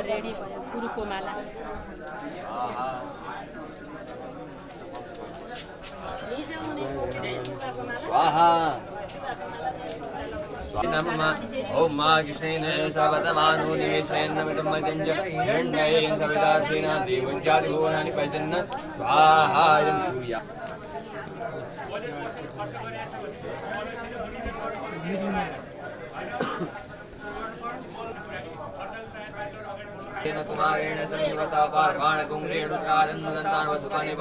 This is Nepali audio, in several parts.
रेडी भयो गुरुको माला ओम मा कृष्णेन सर्वतमानो निवेशेन विडम्बकञ्ज हिरण्येन सवितास्तेन देवञ्चादि भुवनानि पश्यन् स्वाहा इदं सूर्या कुमारेण समीवता पार्वाण कुंग्रेण रुद्रारन्नदान वसुकानि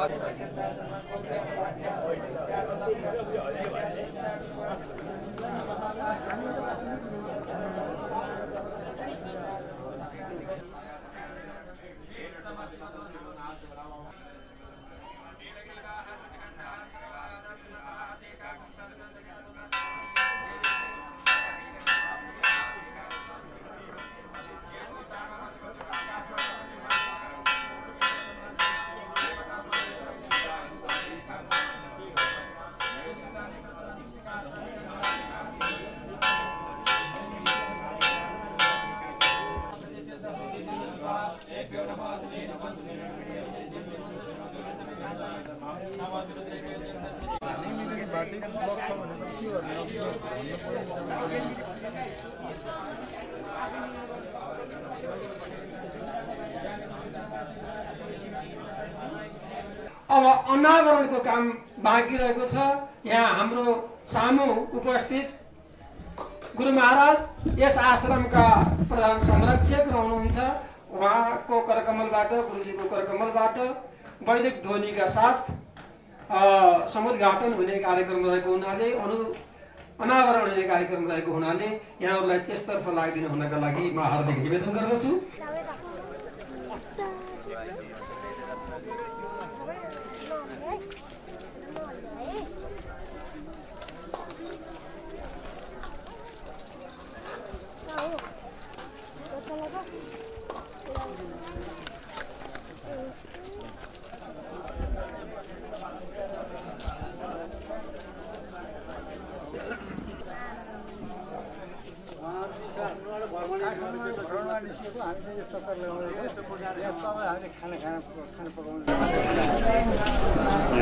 अब अनावरणको काम बाँकी रहेको छ। यहाँ हाम्रो सामु उपस्थित गुरु महाराज यस आश्रमका प्रधान संरक्षक रहनुहुन्छ। उहाँको करकमलबाट गुरुजीको करकमलबाट वैदिक ध्वनिका साथ समुद्घाटन हुने कार्यक्रम रहेको हुनाले अनावरण हुने कार्यक्रम रहेको हुनाले यहाँहरूलाई त्यसतर्फ लागिदिनु हुनका लागि म हार्दिक निवेदन गर्दछु।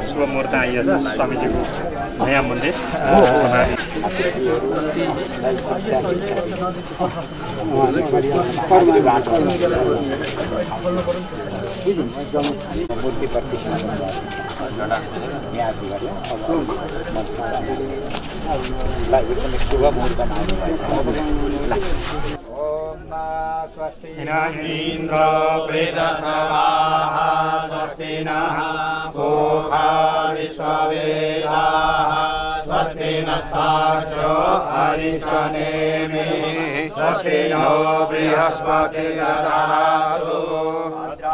शुभ मुहूर्त आइएछ स्वामीजीको नयाँ मन्दिर मूर्ति प्रतिष्ठा शुभ मुहूर्तमा इन्द्र प्रेतसवाः स्वस्ति नः पूर्वा विश्ववेदाः स्वस्ति नस्तार्क्ष्यो हरिश्चनेमिः स्वस्ति नो बृहस्पतिर्दधातु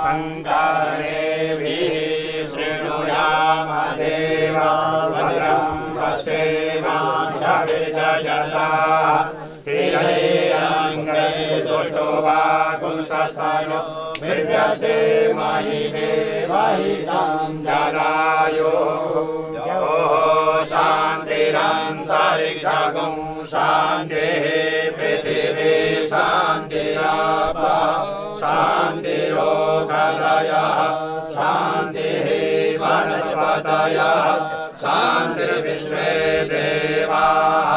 अङ्गारेभिः शृणुयाम देवा भद्रं पश्येमाक्षविजयताः हिरैरङ्गै दुष्टो वा कुंसस्तनो विव्यसे महिमे वहितं जरायो शान्तिरन्तरिक्षगं शान्तिः पृथिवी शान्तिरापः शान्तिरोगदयः शान्तिः वनस्पतयः शान्तिर्विश्वे देवाः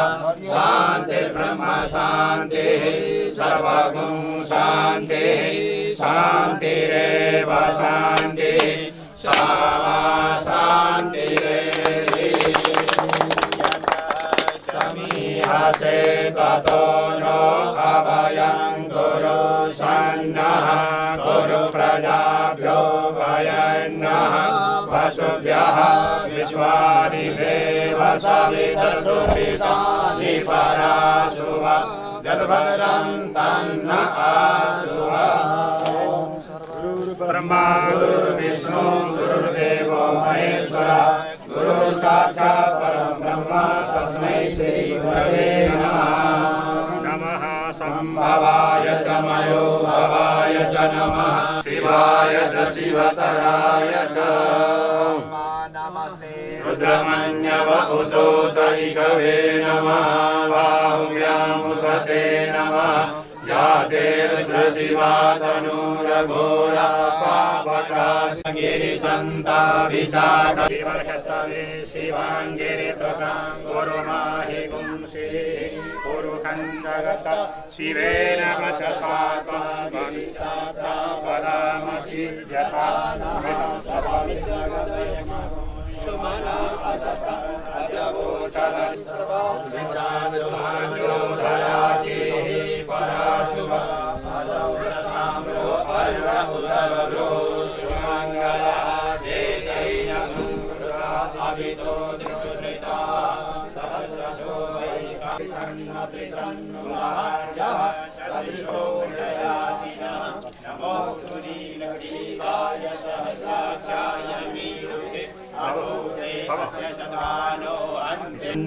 शान्तिर्ब्रह्म शान्तिः सर्वगुं शान्तिः शान्तिरेव शान्तिः सामा शान्तिरेधि समीहसे ततो नो अभयं कुरु सन्नः कुरु प्रजाभ्यो भयन्नः वसुभ्यः विश्वानि देव सवितर्सुभितानि पराशुव जलभद्रं तन्न आशुव ब्रह्मा गुरुर्विष्णु गुरुर्देवो महेश्वरः गुरुः साक्षात् परं ब्रह्म तस्मै श्री गुरवे नमः नमः संभवाय च मयो भवाय च नमः शिवाय च शिवतराय च रुद्रमन्यव उदोतैकवे नमः बाहुव्यामुदते नमः जाते रुद्रशिवा तनूरघोरा पापकाशगिरिशन्ता विचारवर्षसवे शिवाङ्गिरित्रकां गुरुमाहि पुंसि पुरुखण्डगत शिवेन वचसा त्वां पदामसि यथा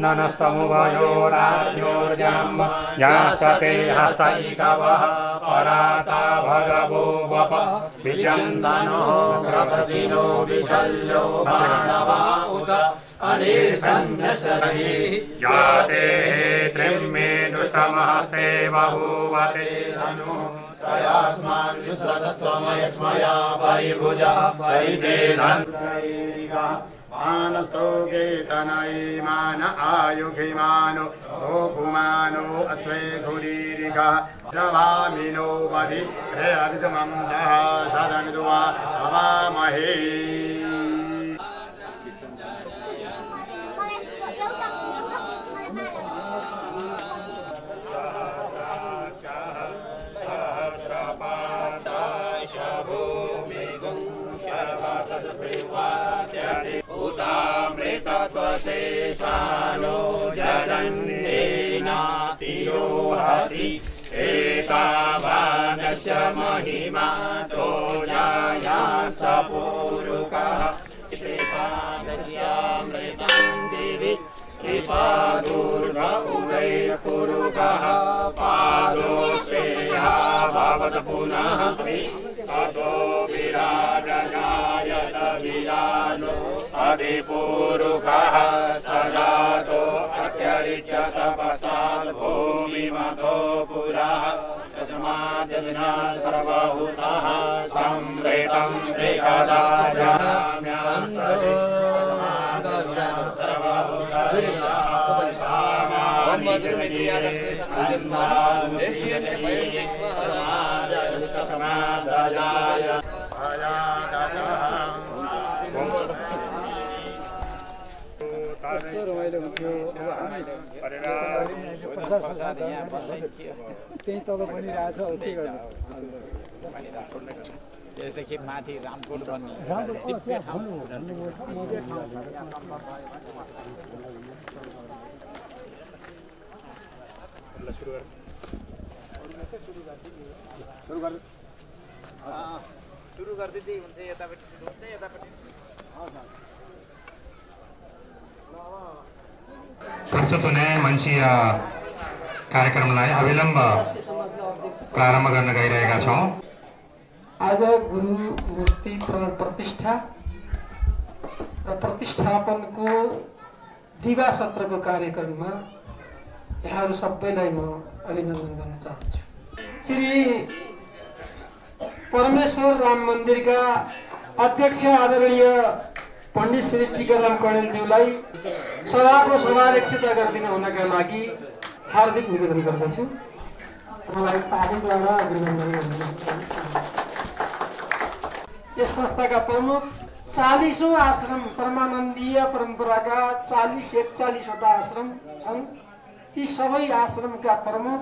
ननस्तमुभयोराज्ञोर्जम् यासते हसैकवः पराता भगवो वप विजन्दनो प्रभृतिनो विशल्यो मानवा उत अनिर्सन्नशति जाते त्रिम्मेदुषमः सेवभूवते धनु तयास्मान् विश्वतस्त्वमयस्मया परिभुजा परितेधन् मानस्तो केतनैमान आयुधिमानो गोकुमानो अश्वे धुरीरिका द्रवामिनो मदि रे अविदमं दः सदनुवा हवामहे उतामृतत्वशेषानो जगन्नेनातिरोहति एतावानस्य महिमा तो जायास पूरुकः कृपादस्यामृतं दिवि कृपादूर्ध उदयपुरुकः पादोश्रेया भवत पुनः ततो विराजजायत विराजो अधिपूरुकः सजातो अत्यरिच्य तपसात् भूमिमतो पुरः तस्मात् विना सर्वभूतः संवृतं त्रिकदा जाम्यास्तरे तस्मात् विना त्यही तल बनिरहेछ के गर्नु त्यसदेखि माथि रामकोट बन्ने सुरु गर्दै हुन्छ यतापट्टि सुरु हुन्छ यतापट्टि प्रस्तुतने मञ्चीय कार्यक्रमलाई अविलम्ब प्रारम्भ गर्न गइरहेका छौं। आज गुरु मूर्ति प्रतिष्ठा र प्रतिष्ठापनको दिवा सत्रको कार्यक्रममा यहाँहरू सबैलाई म अभिनन्दन गर्न चाहन्छु। श्री परमेश्वर राम मन्दिरका अध्यक्ष आदरणीय पण्डित श्री टीकाराम कणेलज्यूलाई सभाको सभाध्यक्षता गरिदिन हुनका लागि हार्दिक निवेदन गर्दछु। मलाई तालीद्वारा अभिनन्दन गर्न चाहन्छु। यस संस्थाका प्रमुख 40औं आश्रम परमानन्दीय परम्पराका 41वटा आश्रम छन्। यी सबै आश्रमका प्रमुख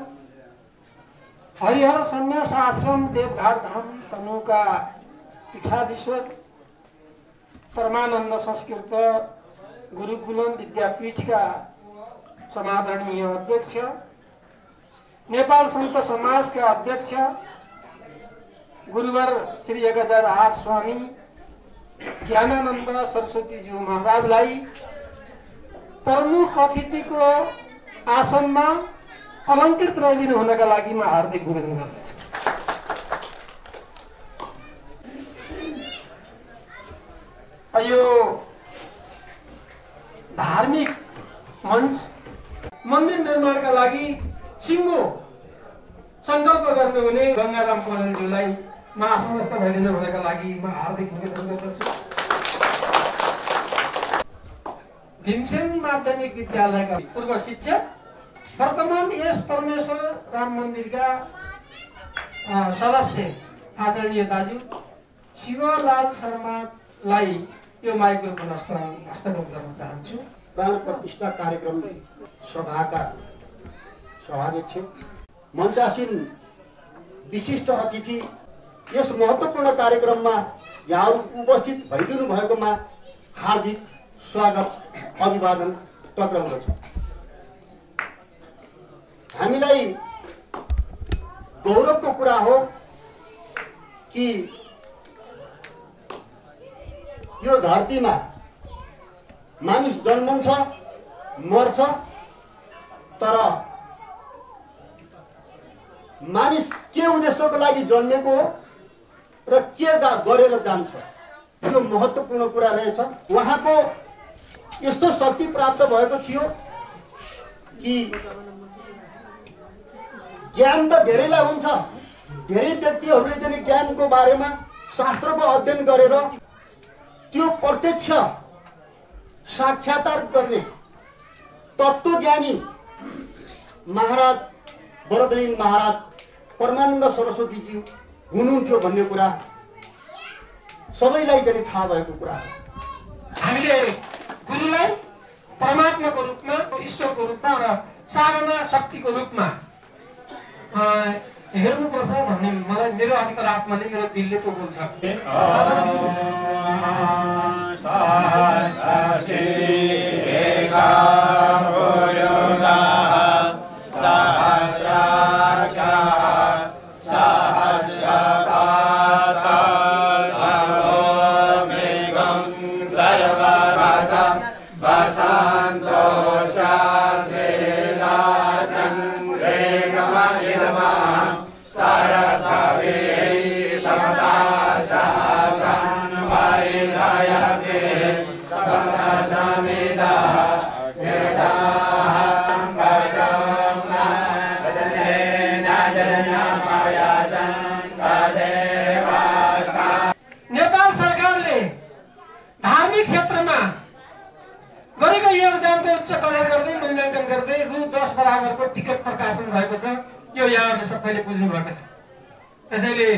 हरिहर सन्यास आश्रम देवघाट धाम तनुका पीठाधीश्वर परमानन्द संस्कृत गुरुकुलम विद्यापीठका समादरणीय अध्यक्ष, नेपाल सन्त समाजका अध्यक्ष गुरुवर श्री 1008 स्वामी ज्ञानानन्द सरस्वतीज्यू महाराजलाई प्रमुख अतिथिको आसनमा अलङ्कृत गरिदिनु हुनका लागि म हार्दिक निवेदन गर्दछु। यो धार्मिक मञ्च मन्दिर निर्माणका लागि सिङ्गो सङ्कल्प गर्नुहुने गङ्गाराम पौडेलज्यूलाई म आश्वस्त भइदिनु हुनका लागि म हार्दिक निवेदन गर्दछु। भीमसेन माध्यमिक विद्यालयका पूर्व शिक्षक, वर्तमान यस परमेश्वर राम मन्दिरका सदस्य आदरणीय दाजु शिवलाल शर्मालाई यो माइक्रोफोन हस्तान्तरण गर्न चाहन्छु। प्राण प्रतिष्ठा कार्यक्रम सभाका सभाध्यक्ष, मञ्चासीन विशिष्ट अतिथि, यस महत्त्वपूर्ण कार्यक्रममा यहाँहरू उपस्थित भइदिनु भएकोमा हार्दिक स्वागत अभिवादन टक्राउँदछु। हामीलाई गौरवको कुरा हो कि यो धरतीमा मानिस जन्मन्छ मर्छ, तर मानिस के उद्देश्यको लागि जन्मेको हो र के गरेर जान्छ, यो महत्त्वपूर्ण कुरा रहेछ। उहाँको यस्तो शक्ति प्राप्त भएको थियो कि ज्ञान त धेरैलाई हुन्छ, धेरै व्यक्तिहरूले चाहिँ ज्ञानको बारेमा शास्त्रको अध्ययन गरेर त्यो प्रत्यक्ष साक्षात्कार गर्ने तत्त्वज्ञानी महाराज वरदयी महाराज परमानन्द सरस्वतीजी हुनुहुन्थ्यो भन्ने कुरा सबैलाई पनि थाहा भएको कुरा हो। हामीले गुरुलाई परमात्माको रूपमा, ईश्वरको रूपमा र साधना शक्तिको रूपमा हेर्नुपर्छ भन्ने मलाई मेरो अन्तरात्माले, मेरो दिलले पो बोल्छ। नेपाल सरकारले धार्मिक क्षेत्रमा गरेको योगदानको उच्च कदर गर्दै मूल्याङ्कन गर्दै रु 10 बराबरको टिकट प्रकाशन भएको छ। यो यहाँहरूले सबैले बुझ्नु भएको छ। त्यसैले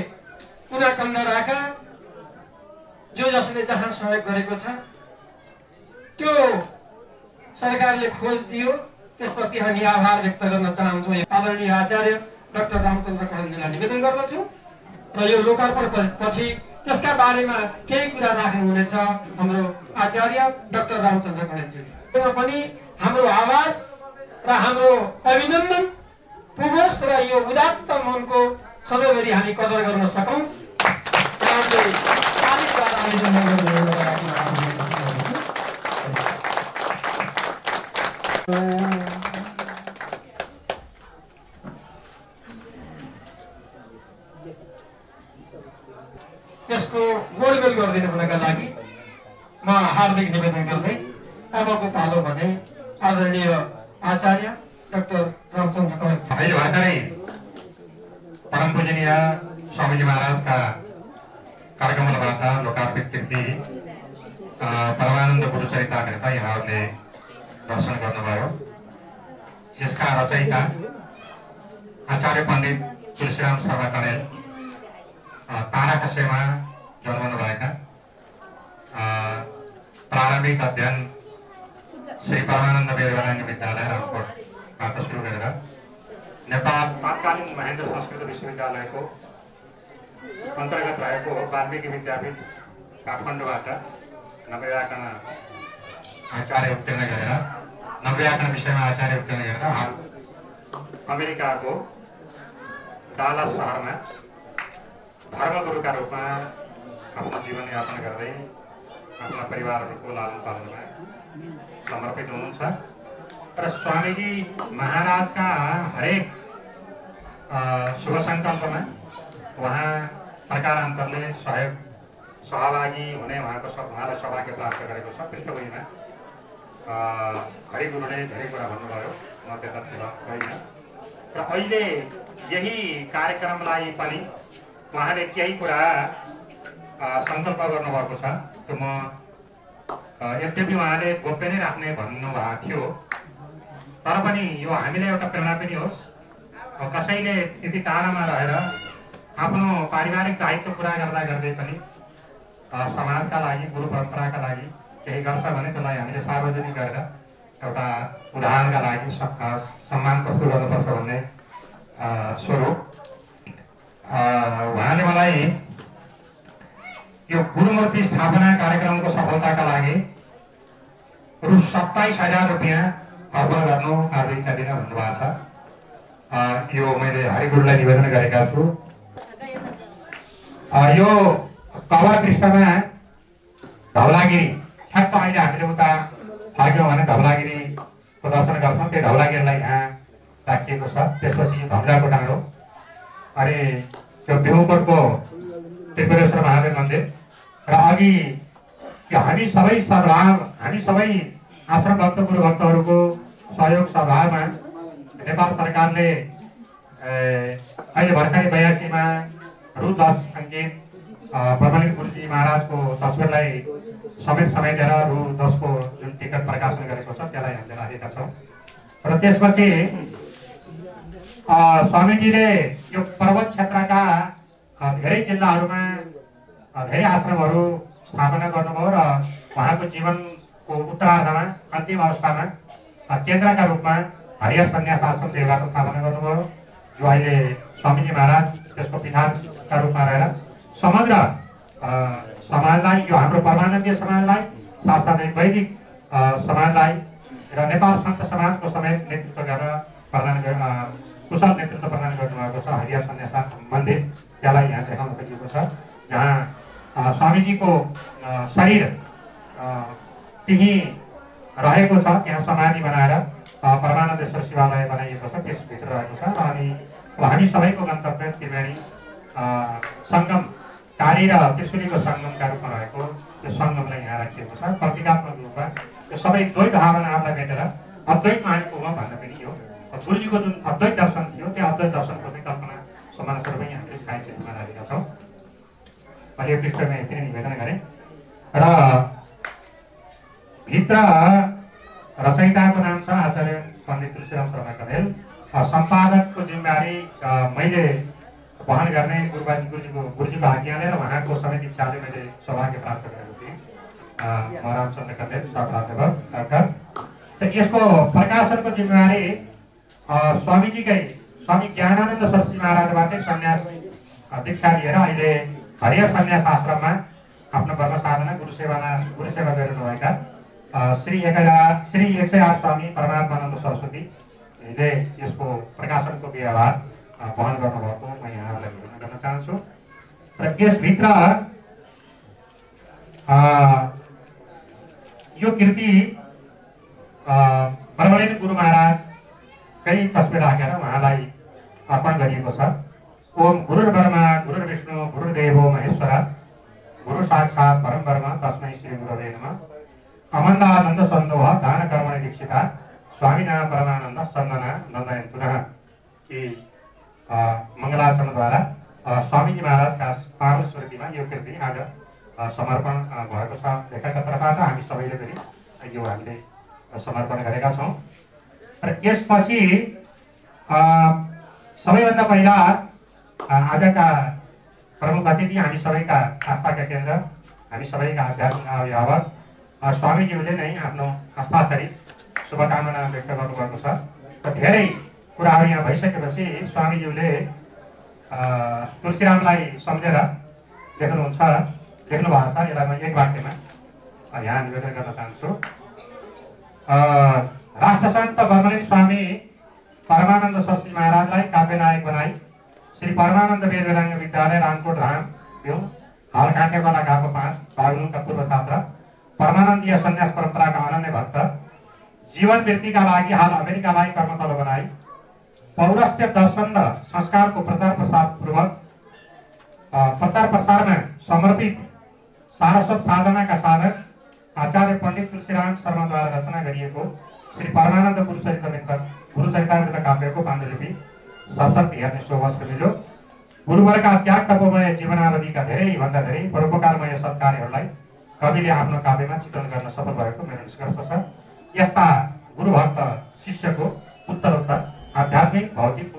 कुना कन्दराका जो जसले जहाँ सहयोग गरेको छ त्यो सरकारले खोज दियो, त्यसप्रति हामी आभार व्यक्त गर्न चाहन्छौँ। आदरणीय आचार्य डाक्टर रामचन्द्र कणेलजीलाई निवेदन गर्दछु र यो लोकार्पण पछि त्यसका बारेमा केही कुरा राख्नुहुनेछ हाम्रो आचार्य डाक्टर रामचन्द्र कणेलजीले। पनि हाम्रो आवाज र हाम्रो अभिनन्दन पुगोस् र यो उदात्त मनको सधैँभरि हामी कदर गर्न सकौँ। त्यसको गोलमेल गरिदिनु हुनका लागि म हार्दिक निवेदन गर्दै अबको पालो भने आदरणीय आचार्य डाक्टर रामचन्द्र कणेल। अहिले भर्खरै परम पूजनीय स्वामीजी महाराजका कार्यक्रमबाट लोकार्पित कृति परमानन्द गुरुचरिता ग्रन्थ यहाँहरूले दर्शन गर्नुभयो। यसका रचयिता आचार्य पण्डित तुलसीराम शर्मा कणेल तारा कसैमा जन्मनुभएका प्रारम्भिक अध्ययन श्री परमानन्द वीरनारायण विद्यालय रामकोटबाट सुरु गरेर नेपाल तत्कालीन महेन्द्र संस्कृत विश्वविद्यालयको अन्तर्गत रहेको वाल्मीकि विद्यापीठ काठमाडौँबाट नवव्याकरण आचार्य उत्तीर्ण गरेर नवव्याकरण विषयमा आचार्य उत्तीर्ण गरेर हाल अमेरिकाको डालस सहरमा धर्मगुरुका रूपमा आफ्नो जीवनयापन गर्दै आफ्ना परिवारहरूको लालन पालनमा समर्पित हुनुहुन्छ र स्वामीजी महाराजका हरेक शुभ सङ्कल्पमा उहाँ प्रकारान्तरले सहभागी हुने उहाँलाई सौभाग्य प्राप्त गरेको छ। पृष्ठभूमिमा हरिगुरुले धेरै कुरा भन्नुभयो, म त्यतातिर होइन र अहिले यही कार्यक्रमलाई पनि उहाँले केही कुरा सङ्कल्प गर्नुभएको छ। त्यो म यद्यपि उहाँले गोप्य नै राख्ने भन्नुभएको थियो, तर पनि यो हामीलाई एउटा प्रेरणा पनि होस्। कसैले यति टाढामा रहेर आफ्नो पारिवारिक दायित्व पुरा गर्दा गर्दै पनि समाजका लागि गुरु परम्पराका लागि केही गर्छ भने त्यसलाई हामीले सार्वजनिक गरेर एउटा उदाहरणका लागि सम्मान प्रस्तुत गर्नुपर्छ भन्ने स्वरूप उहाँले मलाई यो गुरुमूर्ति स्थापना कार्यक्रमको सफलताका लागि रु 27,000 रुपियाँ अर्पण गर्नु आज इच्छा दिन भन्नुभएको छ। यो मैले हरिगुरुलाई निवेदन गरेका छु। यो कवर पृष्ठमा धवलागिरी ठ्याक्क अहिले हामीले उता फर्क्यौँ भने धवलागिरीको दर्शन गर्छौँ। त्यो धवलागिरीलाई यहाँ राखिएको छ। त्यसपछि भम्जाको डाँडो, अनि त्यो बिहुकोटको त्रिपुरेश्वर महादेव मन्दिर र अघि हामी सबै सद्भाव, हामी सबै आश्रम भक्त गुरु भक्तहरूको सहयोग सद्भावमा नेपाल सरकारले अहिले भर्खरै 82मा रु 10 अङ्कित प्रमाणित गुरुजी महाराजको तस्बिरलाई समेटेर रु 10 को जुन टिकट प्रकाशन गरेको छ त्यसलाई हामीले राखेका छौँ। र त्यसपछि स्वामीजीले यो पर्वत क्षेत्रका धेरै जिल्लाहरूमा धेरै आश्रमहरू स्थापना गर्नुभयो र उहाँको जीवनको उत्तरार्धमा अन्तिम अवस्थामा केन्द्रका रूपमा हरिहर सन्यास आश्रम देवघरको स्थापना गर्नुभयो, जो अहिले स्वामीजी महाराज त्यसको पिताका रूपमा रहेर समग्र समाजलाई, यो हाम्रो परमानन्दीय समाजलाई, साथसाथै वैदिक समाजलाई र नेपाल सन्त समाजको समेत नेतृत्व गरेर कुशल नेतृत्व प्रदान गर्नुभएको छ। हरिहर सन्यास मन्दिर त्यसलाई यहाँ देखाउन खोजिएको छ, जहाँ स्वामीजीको शरीर त्यहीँ रहेको छ। त्यहाँ समाधि बनाएर परमानन्देश्वर शिवालय बनाइएको छ, त्यसभित्र रहेको छ। अनि हामी सबैको गन्तव्य त्रिवेणी सङ्गम, काली र त्रिशुलीको सङ्गमका रूपमा रहेको त्यो सङ्गमलाई यहाँ राखिएको छ। प्रतीकात्मक रूपमा यो सबै द्वैत भावनाहरूलाई भेटेर अद्वैतमा हामी पुगौँ भन्न पनि यो गुरुजीको जुन अद्वैत दर्शन थियो त्यो अद्वैत दर्शनको चाहिँ कल्पना समान स्वरूपै हामीले साहित्यमा राखेका छौँ। मैले यो पृष्ठमा यति नै निवेदन गरेँ र भित्र रचयिताको नाम छ आचार्य पण्डित तुलसीराम शर्मा कँडेल। सम्पादकको जिम्मेवारी मैले वहन गर्ने गुरुजीको आज्ञाले र उहाँको समेत इच्छाले मैले सौभाग्य प्राप्त गरेको थिएँ। म रामचन्द्र कँडेल, सहप्राध्यापक डाक्टर। त यसको प्रकाशनको जिम्मेवारी स्वामीजीकै स्वामी ज्ञानानन्द सरस्वती महाराजबाटै सन्यास दीक्षा लिएर अहिले हरिहर सन्यास आश्रममा आफ्नो कर्म साधना गुरु सेवा गरिरहनुभएका श्री 108 स्वामी परमात्मानन्द सरस्वतीले यसको प्रकाशनको व्यवहार वहन गर्नुभएको म यहाँलाई निवेदन गर्न चाहन्छु। र यसभित्र यो कृति परमानन्द गुरु महाराजकै तस्बिर राखेर उहाँलाई अर्पण गरिएको छ। ओम गुरुर्ब्रह्मा गुरुर्विष्णु गुरुर्देवो महेश्वर गुरु साक्षात् परम ब्रह्म तस्मै श्री गुरवे नमः। अमन्दानन्द सन्दोह दान कर्मणि दीक्षिता स्वामिना परमानन्द सन्दना नन्दयन पुनः। यी मङ्गलाचरणद्वारा स्वामीजी महाराजका पावन स्मृतिमा यो कृति आज समर्पण भएको छ लेखकका तर्फबाट। हामी सबैले पनि यो हामीले समर्पण गरेका छौँ। र यसपछि सबैभन्दा पहिला आजका प्रमुख अतिथि, हामी सबैका आस्थाका केन्द्र, हामी सबैका आध्यात्मिक अभिभावक स्वामीज्यूले नै आफ्नो आस्थासहित शुभकामना व्यक्त गर्नुभएको छ। र धेरै कुराहरू यहाँ भइसकेपछि स्वामीज्यूले तुलसीरामलाई सम्झेर लेख्नुहुन्छ, लेख्नु भएको छ। यसलाई म एक वाक्यमा यहाँ निवेदन गर्न चाहन्छु। राष्ट्रसन्त बर्मलिन स्वामी परमानन्द सरस्वती महाराजलाई काव्य नायक बनाई श्री परमानन्द वेदवेदाङ्ग विद्यालय रामकोट धाम हाल काठेगोला गाको 5 बागलुङका पूर्व छात्र, परमानन्दीय सन्यास परम्पराका अनन्य भक्त, जीवन वृत्तिका लागि हाल अमेरिकालाई कर्मतल बनाई पौरस्त्य दर्शन र संस्कारको प्रचार प्रसारमा समर्पित सारस्वत साधनाका साधक आचार्य पण्डित तुलसीराम शर्माद्वारा रचना गरिएको श्री परमानन्द गुरुचरितामृत काव्यको पाण्डुलिपि सशक्त हेर्ने सौभाग्य मिल्यो। गुरुवरका त्याग तपोमय जीवनावधिका धेरैभन्दा धेरै परोपकारमय सत्कार्यहरूलाई कविले आफ्नो काव्यमा चित्रण गर्न सफल भएको मेरो निष्कर्ष छ। यस्ता गुरुभक्त शिष्यको उत्तरोत्तर आध्यात्मिक भौतिक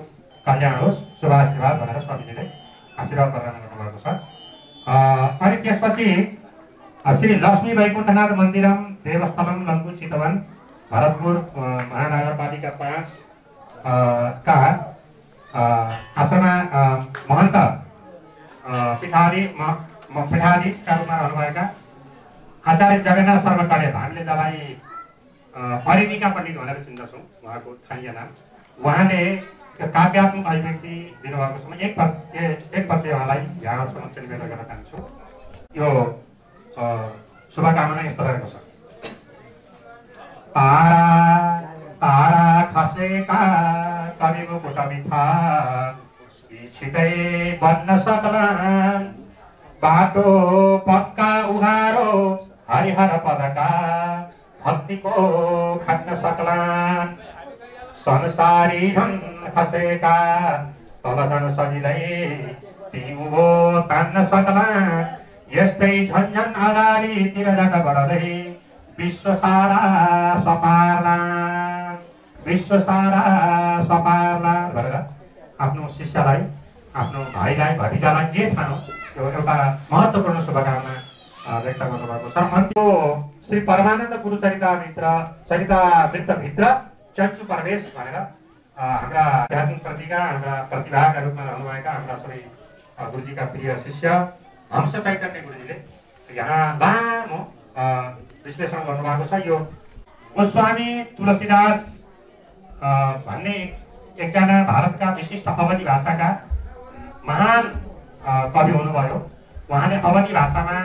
कल्याण होस्, शुभाशीर्वाद भनेर स्वामीजीले आशीर्वाद प्रदान गर्नुभएको छ। अनि त्यसपछि श्री लक्ष्मी वैकुण्ठनाथ मन्दिरम देवस्थलम लङ्गु चितवन भरतपुर महानगरपालिका 5 का आश्रमा महन्त पीठाधीशका रूपमा रहनुभएका आचार्य जगन्नाथ शर्मा कडेल, हामीले जसलाई परिधिका पण्डित भनेर चिन्दछौँ, उहाँको स्थानीय नाम, उहाँले काव्यात्मक अभिव्यक्ति दिनुभएको छ। एक पदले उहाँलाई यहाँहरूसम्म निवेदन गर्न चाहन्छु। यो शुभकामना यस्तो रहेको छ। तारा तारा खसेका कवि मुकुट मिठा छिटै बन्न सक्लान्, बाटो पक्का उघारो हरिहर पदका भक्तिको खन्न सक्लान्, संसारी झन् खसेका तलधन सजिलै ती उँभो तान्न सक्लान्, यस्तै झन्झन अगाडितिर जाँदा बढ्दै विश्व सारा सपार्ला भनेर आफ्नो शिष्यलाई, आफ्नो भाइलाई, भतिजालाई जे ठानो त्यो एउटा महत्त्वपूर्ण शुभकामना व्यक्त गर्नुभएको छ। अन्त्यो श्री परमानन्द चरितामृतभित्र चन्चु प्रवेश भनेर हाम्रा आध्यात्मिक प्रतिका, हाम्रा प्रतिभाका रूपमा रहनुभएका हाम्रा सबै गुरुजीका प्रिय शिष्य हंस चैतन्य गुरुजीले यहाँ लामो विश्लेषण गर्नुभएको छ। यो गोस्वामी तुलसीदास भन्ने एकजना भारतका विशिष्ट अवधी भाषाका महान कवि हुनुभयो। उहाँले अवधी भाषामा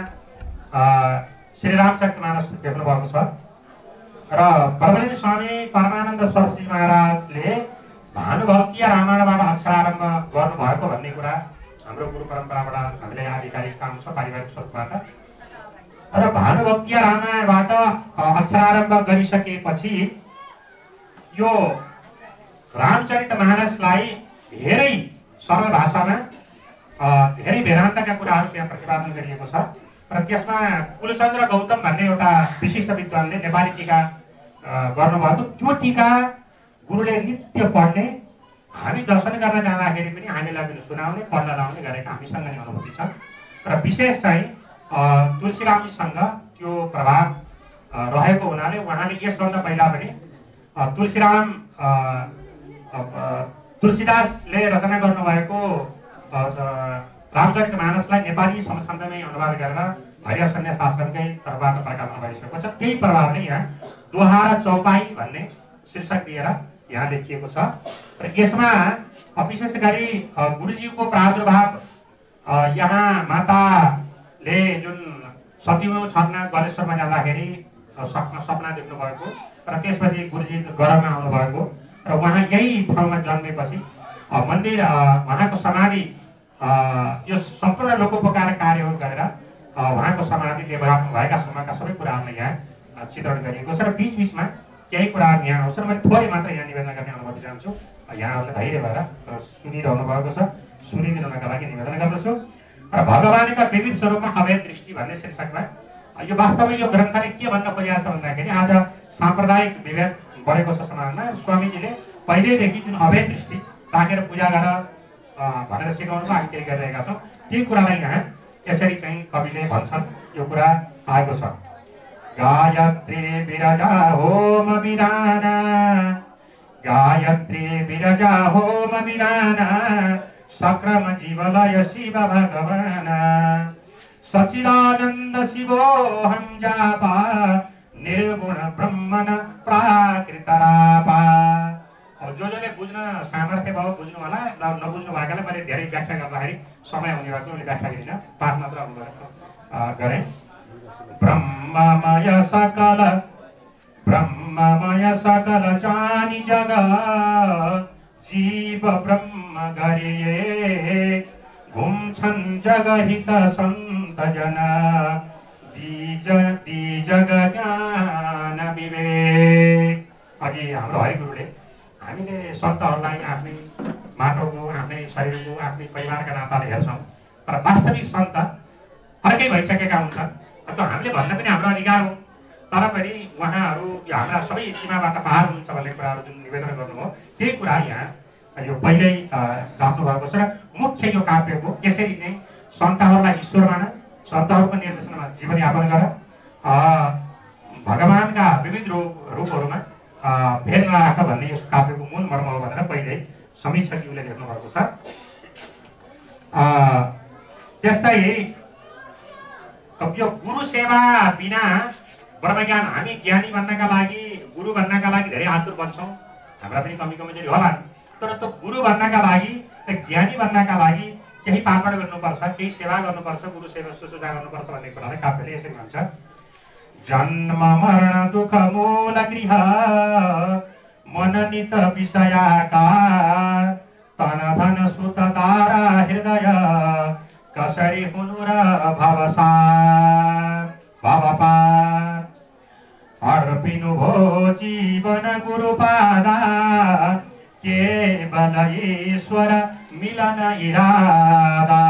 श्री रामचरितमानस लेख्नु भएको छ र बर्मलिन स्वामी परमानन्द सरस्वती महाराजले भानुभक्ति रामायणबाट अक्षरारम्भ गर्नुभएको भन्ने कुरा हाम्रो गुरु परम्पराबाट हामीले आधिकारिक काम छ, पारिवारिक स्रोतबाट। र भानुभक्ति रामायणबाट अक्षरारम्भ गरिसकेपछि यो रामचरितमानसलाई धेरै सरल भाषामा धेरै वेदान्तका कुराहरू त्यहाँ प्रतिपादन गरिएको छ। र त्यसमा कुलचन्द्र गौतम भन्ने एउटा विशिष्ट विद्वानले नेपाली टीका गर्नुभएको। त्यो टीका गुरुले नित्य पढ्ने, हामी दर्शन गर्न जाँदाखेरि पनि हामीलाई पनि सुनाउने, पढ्न लाउने गरेका हामीसँग नै अनुभूति छ। र विशेष चाहिँ तुलसीरामजीसँग त्यो प्रभाव रहेको हुनाले उहाँले यसभन्दा पहिला पनि तुलसीदासले रचना गर्नुभएको रामचरितमानसलाई नेपाली समछन्दमै अनुवाद गरेर हरिहर सन्यास आश्रमकै तर्फबाट प्रकाशन गरिसकेको छ। त्यही प्रभावले यहाँ दोहा र चौपाई भन्ने शीर्षक दिएर यहाँ लेखिएको छ। र यसमा विशेष गरी गुरुजीको प्रादुर्भाव, यहाँ माताले जुन 7औं छन्ना गलेश्वरमा जाँदाखेरि सपना देख्नु भएको र त्यसपछि गुरुजी गरममा आउनुभएको र उहाँ यही ठाउँमा जन्मेपछि मन्दिर, उहाँको समाधि, यो सम्पूर्ण लोकोपकार कार्यहरू गरेर उहाँको समाधि भएका समयका सबै कुराहरूलाई यहाँ चित्रण गरिएको छ। र बिचबिचमा केही कुराहरू यहाँ आउँछ। मैले थोरै मात्र यहाँ निवेदन गर्ने अनुमति चाहन्छु। यहाँहरूले धैर्य भएर सुनिरहनु भएको छ, सुनिदिनुका लागि निवेदन गर्दछु। र भगवानका विविध स्वरूपमा अभेद दृष्टि भन्ने शीर्षकमा यो वास्तवमा यो ग्रन्थले के भन्न खोजेको छ भन्दाखेरि आज साम्प्रदायिक विभेद बढेको छ समाजमा। स्वामीजीले पहिल्यैदेखि जुन अभेद दृष्टि राखेर पूजा गर, भनेर सिकाउनु हामी त्यही गरिरहेका छौँ। ती कुरालाई यहाँ यसरी चाहिँ कविले भन्छन्। यो कुरा आएको छ। गायत्री विरजा होम विधान, गायत्री विरजा होम विधान, सक्रम जीवलय शिव भगवान, सचिदानन्द शिवोऽहं जापा, निर्गुण ब्रह्मण प्राकृतरापा। अब जसले बुझ्न सामर्थ्य भयो बुझ्नु होला, नबुझ्नु भएकाले मैले धेरै व्याख्या गर्दाखेरि समय हुने भएको मैले व्याख्या गरिनँ, पाठ मात्र गरेँ। ब्रह्ममय सकल जानी जग, जीव ब्रह्म गरिए, घुम्छन् जगहित सन्त जन, दी जग ज्ञान विवेक। अघि हाम्रो हरिगुरुले हामीले सन्तहरूलाई आफ्नै माटोको, आफ्नै शरीरको, आफ्नै परिवारका नाताले हेर्छौँ, तर वास्तविक सन्त अर्कै भइसकेका हुन्छन्। त्यो हामीले भन्न पनि हाम्रो अधिकार हो, तर पनि उहाँहरू हाम्रा सबै सीमाबाट पार हुनुहुन्छ भन्ने कुराहरू जुन निवेदन गर्नुभयो त्यही कुरा यहाँ यो पहिल्यै राख्नु भएको छ। र मुख्य यो काव्यको यसरी नै सन्तहरूलाई ईश्वर मान, सन्तहरूको निर्देशनमा जीवनयापन गर, भगवानका विविध रूपहरूमा भेद नराख भन्ने यस काव्यको मूल मर्म हो भनेर पहिल्यै समीक्षकज्यूले लेख्नु भएको छ। त्यस्तै यो गुरु सेवा बिना ब्रह्मज्ञान, हामी ज्ञानी बन्नका लागि, गुरु बन्नका लागि धेरै आतुर बन्छौँ, हाम्रा पनि कमी कमजोरी होला, तर त्यो गुरु बन्नका लागि, ज्ञानी बन्नका लागि केही पापड गर्नुपर्छ, केही सेवा गर्नुपर्छ, गुरु सेवा सुश्रूषा गर्नुपर्छ भन्ने कुरालाई काव्यले यसरी भन्छ। जन्म मरण दुःख मूल गृह, मननित विषयाकार, तन धन सुत तारा हृदय, कसरी हुनु र भवसार भवपार। अर्पिनु भो जीवन गुरुपादा, केवल ईश्वर मिलन इरादा।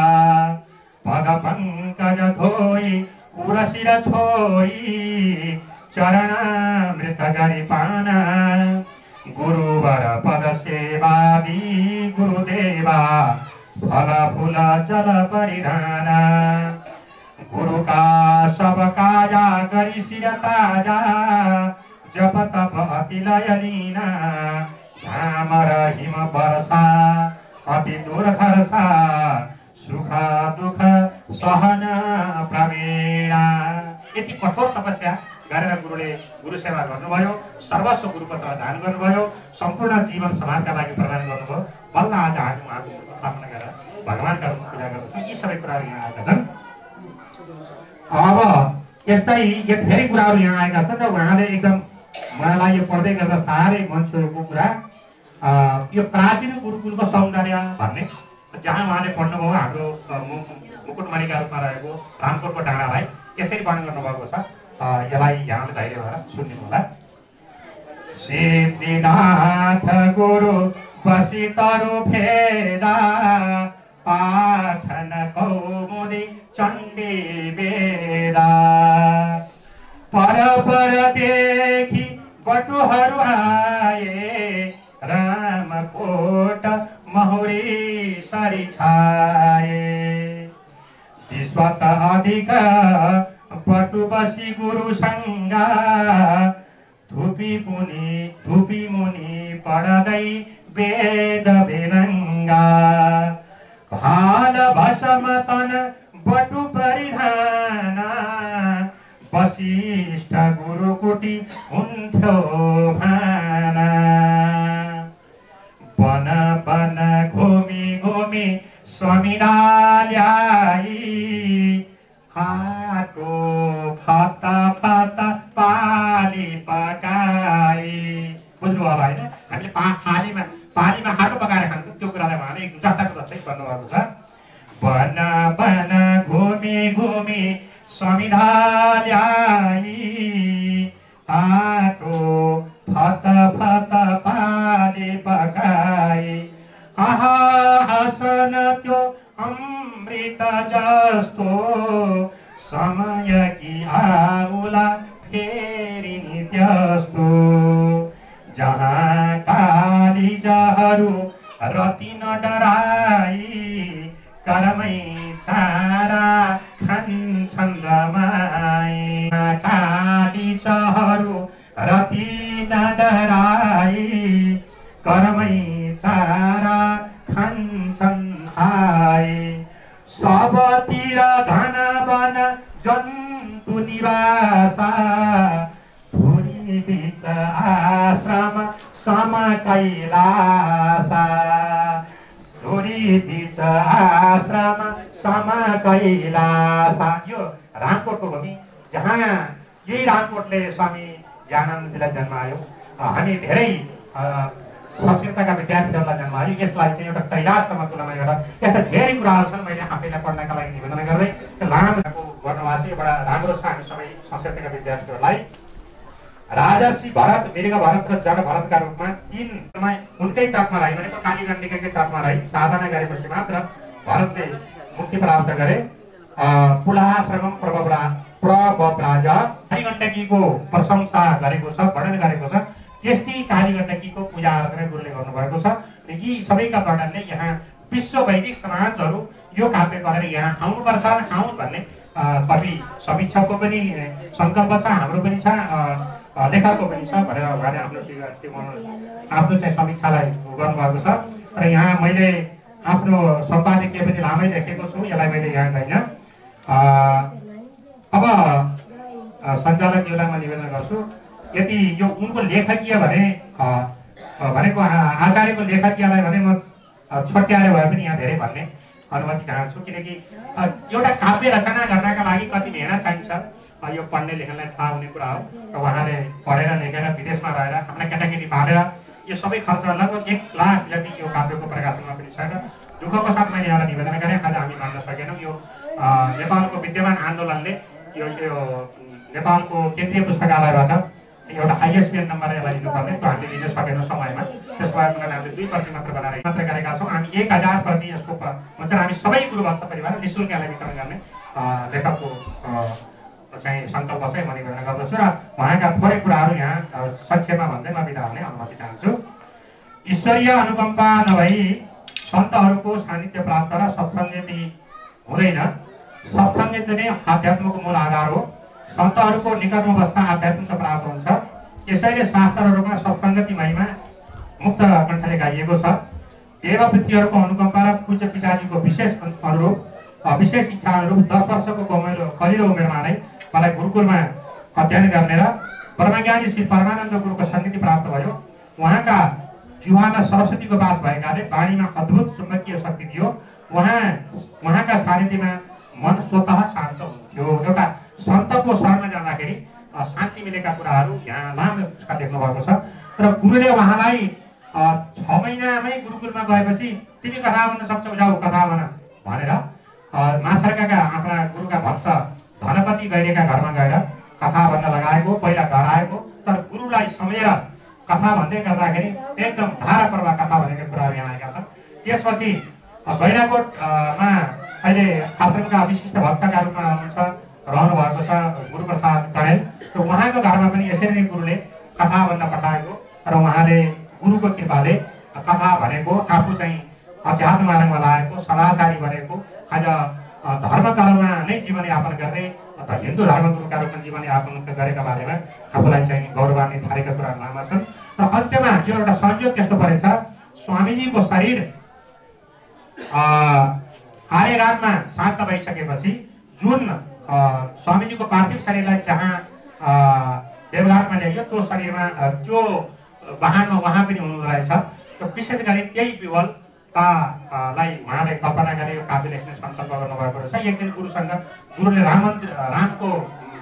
पद पंकज धोई पुरशिर छोई, चरणामृत गरी पाना, गुरुवर पद सेवादी गुरुदेवा, फल फूल जल परिधाना। गुरु का सब काया गरी शिर ताजा, जप तप अति लय लीना, घाम र हिम वर्षा अति दूर खर्सा, सुख दुख सहन प्रवीणा। यति कठोर तपस्या गरेर गुरुले गुरु सेवा गर्नुभयो, सर्वस्व गुरुपत्र दान गर्नुभयो, सम्पूर्ण जीवन समाजका लागि प्रदान गर्नुभयो। बल्ल आज हामी उहाँको स्थापना गरेर भगवानका रूपमा पूजा गर्दछौँ। यी सबै कुराहरू यहाँ आएका छन्। अब यस्तै यो धेरै कुराहरू यहाँ आएका छन् र उहाँले एकदम मलाई यो पढ्दै गर्दा साह्रै मन छोएको कुरा, यो प्राचीन गुरुकुलको सौन्दर्य भन्ने, जहाँ उहाँले पढ्नुभयो हाम्रो मुकुटमणिका रूपमा रहेको रामपुरको डाँडालाई यसरी वर्णन गर्नुभएको छ। यसलाई यहाँले धैर्य भएर सुनिदिनु होला। सिद्धिनाथ गुरु बसी तरु भेदा, पाठन कौमुदी चण्डी वेदा। परदेखि बटुहरू आए, रामकोट महुरी सरी छाए। विश्वत अधिक पटु बसी गुरु संगा, धुपी मुनि पढ्दै वेद वेदङ्गा। भाल भसम तन बटु परिधाना, वशिष्ठ गुरुकुटी हुन्थ्यो भाना। वन वन घुमी घुमी स्वामिना ल्याई, हाटो फाता फाता पाली पकाई। बुझ्नु होला होइन? हामीले पानीमा हाटो पकाएर खान्छौँ, त्यो कुरालाई उहाँले जस्ताको जस्तै भन्नुभएको छ। वन वन घुमी घुमी स्वामिना ल्याई, हाटो फत फत पाली पकाई। आहा हसन त्यो अमृत जस्तो, समय कि आउला फेरि नि त्यस्तो। जहाँ कालिजहरू रति नडराई करमै चारा खान्छन् रमाई काली चहरू रति नडराई करमै चारा खान्छन् आए सबतिर धन वन जन्तु निवासा धुरी बीच आश्रम सम कैलासा धुरी बीच आश्रम सम कैलासा। यो रामकोटको भूमि जहाँ यही रामकोटले स्वामी ज्ञानानन्दजीलाई जन्मायो। हामी धेरै संस्कृतका विद्यार्थीहरूलाई जन्मायो। यसलाई चाहिँ एउटा कैलाससँग तुलना गरेर यस्ता धेरै कुराहरू छन्। मैले आफैलाई पढ्नका लागि निवेदन गर्दै लामो गर्नुभएको छ। यो बडा राम्रो छ हामी सबै संस्कृतका विद्यार्थीहरूलाई। राजर्षि भरत, मृग भरत र जड भरतका रूपमा तीनमा उनकै तर्फमा रही भनेको कालीगण्डिकाकै तर्फमा रही साधना गरेपछि मात्र भरतले मुक्ति प्राप्त गरे। पुलाश्रमम प्रव्राज कालीगण्डकीको प्रशंसा गरेको छ, वर्णन गरेको छ। त्यस्तै कालीगण्डकीको पूजा आराधना गुरुले गर्नुभएको छ। यी सबैका वर्णनले यहाँ विश्व वैदिक समाजहरू यो काव्य पढेर यहाँ आउनुपर्छ, आउन् भन्ने कवि समीक्षकको पनि सङ्कल्प छ, हाम्रो पनि छ, लेखकको पनि छ भनेर उहाँले आफ्नो चाहिँ समीक्षालाई गर्नुभएको छ। र यहाँ मैले आफ्नो सम्पादकीय पनि लामै लेखेको छु, यसलाई मैले यहाँ होइन। अब सञ्चालकज्यूलाई म निवेदन गर्छु, यदि यो उनको लेखकीय भनेको आचार्यको लेखकीयलाई भने म छट्याएर भए पनि यहाँ धेरै भन्ने अनुमति चाहन्छु। किनकि एउटा काव्य रचना गर्नका लागि कति मेहनत चाहिन्छ यो पढ्ने लेख्नलाई थाहा हुने कुरा हो। र उहाँले पढेर लेखेर विदेशमा रहेर आफ्ना केटाकेटी पालेर यो सबै खर्च लगभग 1 लाख जति यो काव्यको प्रकाशनमा पनि छ। र दुःखको साथ मैले यहाँलाई निवेदन गरेँ, आज हामी भन्न सकेनौँ। यो नेपालको विद्यमान आन्दोलनले यो नेपालको केन्द्रीय पुस्तकालयबाट एउटा ISBN नम्बर यसलाई लिनुपर्ने, त्यो हामीले लिन सकेनौँ समयमा। त्यसको लागि हामीले 2 प्रति मात्र बनाएर मात्र गरेका छौँ। हामी 1000 प्रति यसको भन्छ हामी सबै गुरुभक्त परिवार निःशुल्क यसलाई वितरण गर्ने लेखकको चाहिँ सङ्कल्प चाहिँ म निवेदन गर्दछु। र उहाँका थोरै कुराहरू यहाँ संक्षेपमा भन्दै म बिदा हुने अनुमति चाहन्छु। ईश्वरीय अनुकम्पा नभई सन्तहरूको सान्निध्य प्राप्त र सत्सङ्गति हुँदैन। सत्सङ्गति नै आध्यात्मको मूल आधार हो। सन्तहरूको निकटमा बस्दा आध्यात्म प्राप्त हुन्छ। यसैले शास्त्रहरूमा सत्सङ्गति महिमा मुक्त कण्ठले गाइएको छ। देववृत्तिहरूको अनुकम्पा र पूज्य पिताजीको विशेष इच्छा अनुरूप 10 वर्षको कलिलो उमेरमा नै मलाई गुरुकुलमा अध्ययन गर्ने र परमज्ञानी श्री परमानन्द गुरुको सन्निधि प्राप्त भयो। उहाँका जिह्वामा सरस्वतीको वास भएकाले वाणीमा अद्भुत चुम्बकीय शक्ति थियो। उहाँका सानिध्यमा मन स्वतः शान्त हुन्थ्यो। एउटा सन्तको शरणमा जाँदाखेरि शान्ति मिलेका कुराहरू यहाँ लामो लेख्नु भएको छ। र गुरुले उहाँलाई 6 महिनामै गुरुकुलमा गएपछि तिमी कथा भन्न सक्छौ, जाऊ कथा भन भनेर माछाका आफ्ना गुरुका भक्त धनपति गैरेका घरमा गएर कथा भन्न लगाएको, पहिला डराएको, तर गुरुलाई समेर कथा भन्दै गर्दाखेरि एकदम धारा प्रवाह कथा भनेको कुराहरू यहाँ आएका छन्। त्यसपछि गैराकोटमा अहिले आश्रमका विशिष्ट भक्तका रूपमा रहनु भएको छ गुरुप्रसाद कणेल। र उहाँको घरमा पनि यसरी नै गुरुले कथा भन्न पठाएको र उहाँले गुरुको कृपाले कथा भनेको आफू चाहिँ अध्यात्म मार्गमा लागेको, सदाचारी बनेको, आज धर्मकर्ममा नै जीवनयापन गर्दै हिन्दू धर्मगुरुका रूपमा जीवनयापन गरेका बारेमा आफूलाई चाहिँ गौरवान्वित थालेका कुराहरू लामा छन्। र अन्त्यमा यो एउटा संयोग त्यस्तो परेछ, स्वामीजीको शरीर आर्यराजमा शान्त भइसकेपछि जुन स्वामीजीको पार्थिव शरीरलाई जहाँ देवघाटमा ल्याइयो त्यो शरीरमा त्यो वाहनमा उहाँ पनि हुनु रहेछ। र विशेष गरी त्यही विवलतालाई उहाँले कल्पना गरे यो काव्य लेख्ने सङ्कल्प गर्नुभएको रहेछ। एक दिन गुरुले रामको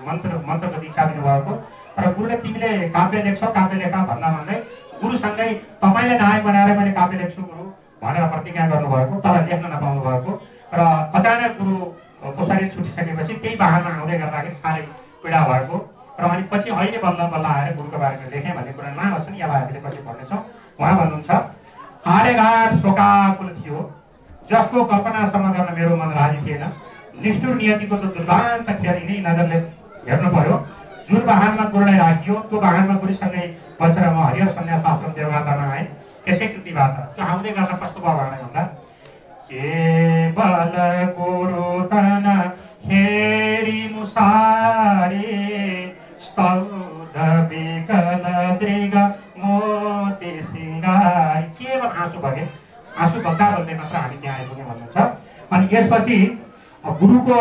मन्त्रको दीक्षा दिनुभएको र गुरुले तिमीले काव्य लेख्छौ, काव्य लेख भन्दै गुरुसँगै तपाईँले नायक बनाएर मैले काव्य लेख्छु गुरु भनेर प्रतिज्ञा गर्नुभएको, तर लेख्न नपाउनु भएको। र अचानक गुरुको शरीर छुटिसकेपछि त्यही वाहनमा आउँदै गर्दाखेरि साह्रै पीडा भएको र अनि पछि अहिले बल्ल बल्ल आएर गुरुको बारेमा लेखेँ भन्ने कुरा नाम छ नि, यसलाई हामीले पछि पढ्नेछौँ। उहाँ भन्नुहुन्छ, आर्यघाट शोकाकुल थियो, जसको कल्पनासम्म गर्न मेरो मन राजी थिएन। निष्ठुर नियतिको त दुर्दान्त खेल यिनै नजरले हेर्नु पर्यो। जुन वाहनमा गुरुलाई राखियो त्यो वाहनमा गुरुसँगै बसेर म हरिहर सन्यास आश्रम देवघाट गर्न आएँ। त्यसै कृतिबाट त्यो आउँदै गर्दा कस्तो भयो भन्दा केवल गुरु तन हेरी मुसारे स्तौध विकल दृग मोती सिंगार केवल आँसु बगे आँसु बग्दा बग्दै मात्र हामी त्यहाँ आइपुग्यौँ भन्नु छ। अनि यसपछि गुरुको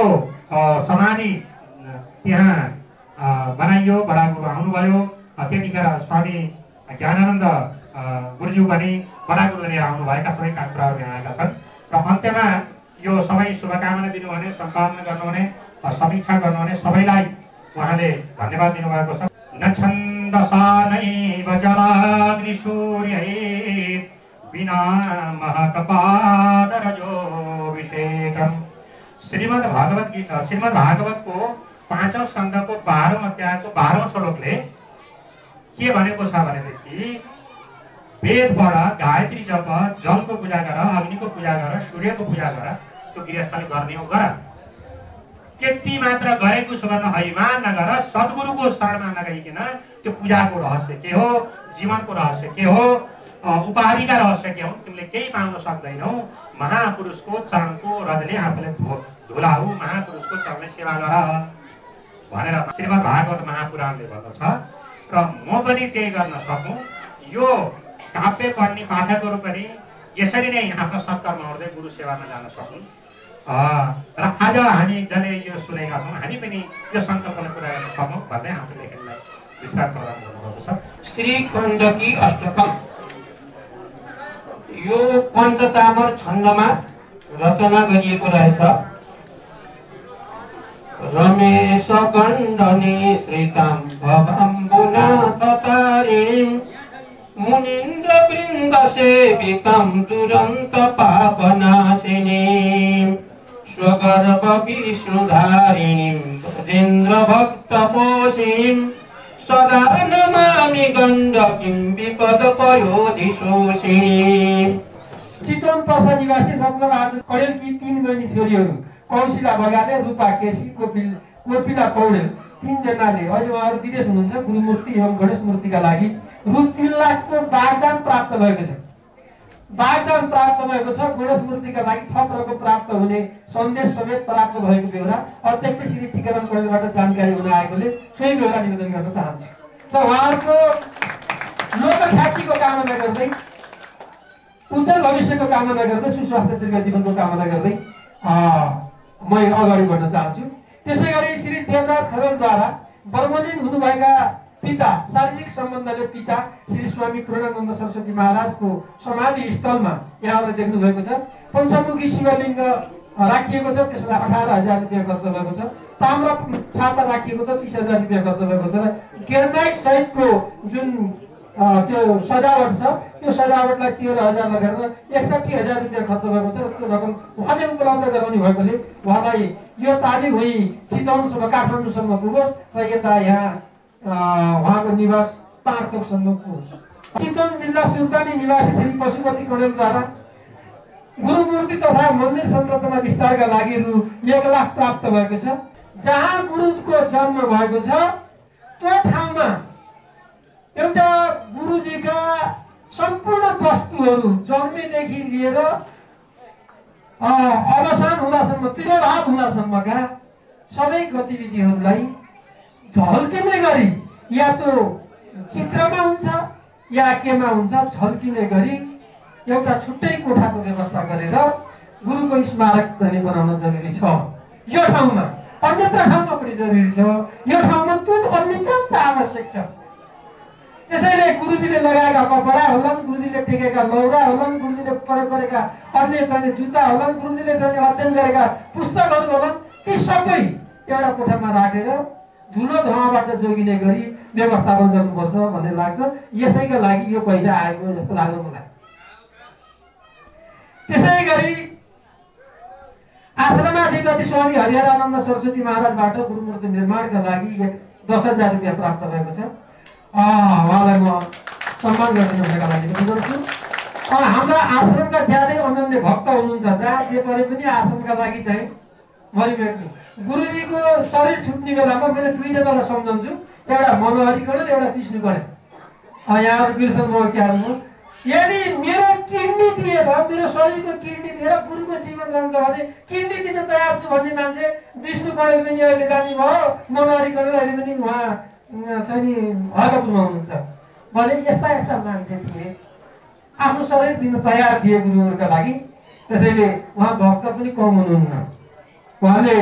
समाधि त्यहाँ बनाइयो, बडा गुरु आउनुभयो। त्यतिखेर स्वामी ज्ञानानन्द गुरुज्यू पनि बडा गुरु लिएर आउनुभएका सबै कुराहरू यहाँ आएका छन्। र अन्त्यमा यो सबै शुभकामना दिनुहुने, सम्पादन गर्नुहुने, समीक्षा गर्नुहुने सबैलाई उहाँले धन्यवाद दिनुभएको छ। नछन्दसा नैव जलाग्नि सूर्यै बिना महतपादरजोभिषेकम्। श्रीमद् भागवतको 5औं स्कन्धको 12औं अध्यायको 12औं श्लोकले के भनेको छ भनेदेखि वेद पढ, गायत्री जप, जलको पूजा गर, अग्निको पूजा गर, सूर्यको पूजा गर, त्यो गृहस्थले गर्ने हो गर। त्यति मात्र गरेको छु गर्न हैमान नगर, सद्गुरुको शरणमा नगइकन त्यो पूजाको रहस्य के हो, जीवनको रहस्य के हो, उपाधिका रहस्य के हो, तिमीले केही पाउन सक्दैनौ। महापुरुषको चरणको रजले आफूले धुलाऊ, महापुरुषको चरणले सेवा गर भनेर श्रीमद् भागवत महापुराणले भन्दछ। र म पनि त्यही गर्न सकौँ, यो काव्य पढ्ने पाठकहरू पनि यसरी नै आफ्नो सत्कर्म गर्दै गुरु सेवामा जान सकौँ। र आज हामी जसले यो सुनेका छौँ, हामी पनि यो सङ्कल्पना पुरा गर्न सकौँ भन्दै आफ्नो लेखनलाई विस्तार प्रदान गर्नुभएको छ। श्री गण्डकी अष्टकम् यो पञ्चचामर छन्दमा रचना गरिएको रहेछ। रमेश गण्डनी श्रीतां भवम्बुनाथ तारिणीं मुनीन्द्र वृन्द सेविकां दुरन्त पापनाशिनीं स्वगर्भ विष्णुधारिणीं ब्रजेन्द्र भक्तपोषिणीं सदा नमामि गण्डकीं विपद पयोधिशोषिणीं। चितवन पर्सा निवासी रत्नबहादुर कडेलकी 3 बहिनी छोरीहरू कौशिला बगाले, रूपा केसी, कोपिला पौडेल 3 जनाले अहिले उहाँहरू विदेश हुनुहुन्छ। गुरुमूर्ति एवं गणेश मूर्तिका लागि रु 3 लाखको बागदान प्राप्त भएको छ। गणेश मूर्तिका लागि थप रकम प्राप्त हुने सन्देश समेत प्राप्त भएको बेहोरा अध्यक्ष श्री टिकाराम पौडेलबाट जानकारी हुन आएकोले सोही बेहोरा निवेदन गर्न चाहन्छु। र उहाँहरूको लोकख्यातिको कामना गर्दै, उज्जवल भविष्यको कामना गर्दै, सुस्वास्थ्य दीर्घ जीवनको कामना गर्दै म अगाडि बढ्न चाहन्छु। त्यसै गरी श्री देवराज खरेलद्वारा बर्मलिन हुनुभएका पिता, शारीरिक सम्बन्धले पिता श्री स्वामी पूर्णानन्द सरस्वती महाराजको समाधि स्थलमा यहाँले देख्नु भएको छ। पञ्चमुखी शिवलिङ्ग राखिएको छ, त्यसलाई 18,000 रुपियाँ खर्च भएको छ। ताम्र छाता राखिएको छ, 30,000 रुपियाँ खर्च भएको छ। र ग्रेनाइट सहितको जुन त्यो सजावट छ, त्यो सजावटलाई 13,000 लगाएर 61,000 रुपियाँ खर्च भएको छ। र त्यो रकम उहाँले उपलब्ध गराउने भएकोले उहाँलाई यो तालिम हुई चितवनसम्म, काठमाडौँसम्म पुगोस् र यता यहाँ उहाँको निवास तारचोकसम्म पुगोस्। चितवन जिल्ला सुर्तानी निवासी श्री पशुपति कडेलद्वारा गुरुमूर्ति तथा मन्दिर संरचना विस्तारका लागि रु 1 लाख प्राप्त भएको छ। जहाँ गुरुको जन्म भएको छ त्यो ठाउँमा एउटा गुरुजीका सम्पूर्ण वस्तुहरू जन्मेदेखि लिएर अवसान हुँदासम्म, तिरोभाव हुँदासम्मका सबै गतिविधिहरूलाई झल्किने गरी, या त्यो चित्रमा हुन्छ या केमा हुन्छ, झल्किने गरी एउटा छुट्टै कोठाको व्यवस्था गरेर गुरुको स्मारक चाहिँ बनाउन जरुरी छ। यो ठाउँमा, अन्यत्र ठाउँमा पनि जरुरी छ। यो ठाउँमा त्यो अत्यन्त आवश्यक छ। त्यसैले गुरुजीले लगाएका कपडा होलान्, गुरुजीले टेकेका लौरा होलान्, गुरुजीले प्रयोग गरेका अन्य चाहिँ जुत्ता होलान्, गुरुजीले चाहिँ अध्ययन गरेका पुस्तकहरू होलान्, ती सबै एउटा कोठामा राखेर धुलो धुवाबाट जोगिने गरी व्यवस्थापन गर्नुपर्छ भन्ने लाग्छ। यसैका लागि यो पैसा आएको जस्तो लाग्छ मलाई। त्यसै गरी आश्रमाधिपति स्वामी हरिहरानन्द सरस्वती महाराजबाट गुरुमूर्ति निर्माणका लागि 10,000 रुपियाँ प्राप्त भएको छ। उहाँलाई म सम्मान गरिदिनुका लागि गर्छु। हाम्रा आश्रमका ज्यादै अनन्य भक्त हुनुहुन्छ, जहाँ जे परे पनि आश्रमका लागि चाहिँ मरिमेट्नु। गुरुजीको शरीर छुट्ने बेलामा मैले 2 जनालाई सम्झन्छु, एउटा मनोहरी कडेल, एउटा विष्णु कडेल। यहाँहरू बिर्सन भयो क्या, यदि मेरो किडनी दिएर मेरो शरीरको किडनी दिएर गुरुको जीवन रहन्छ भने किडनी दिन तयार छु भन्ने मान्छे विष्णु कणेल पनि अहिले जाने भयो, मनहरी कणेल अहिले पनि उहाँ चाहिँ नि हर्कपुरमा हुनुहुन्छ भने यस्ता यस्ता मान्छे थिए आफ्नो शरीर दिन तयार थिए गुरुहरूका लागि। त्यसैले उहाँ भक्त पनि कम हुनुहुन्न, उहाँले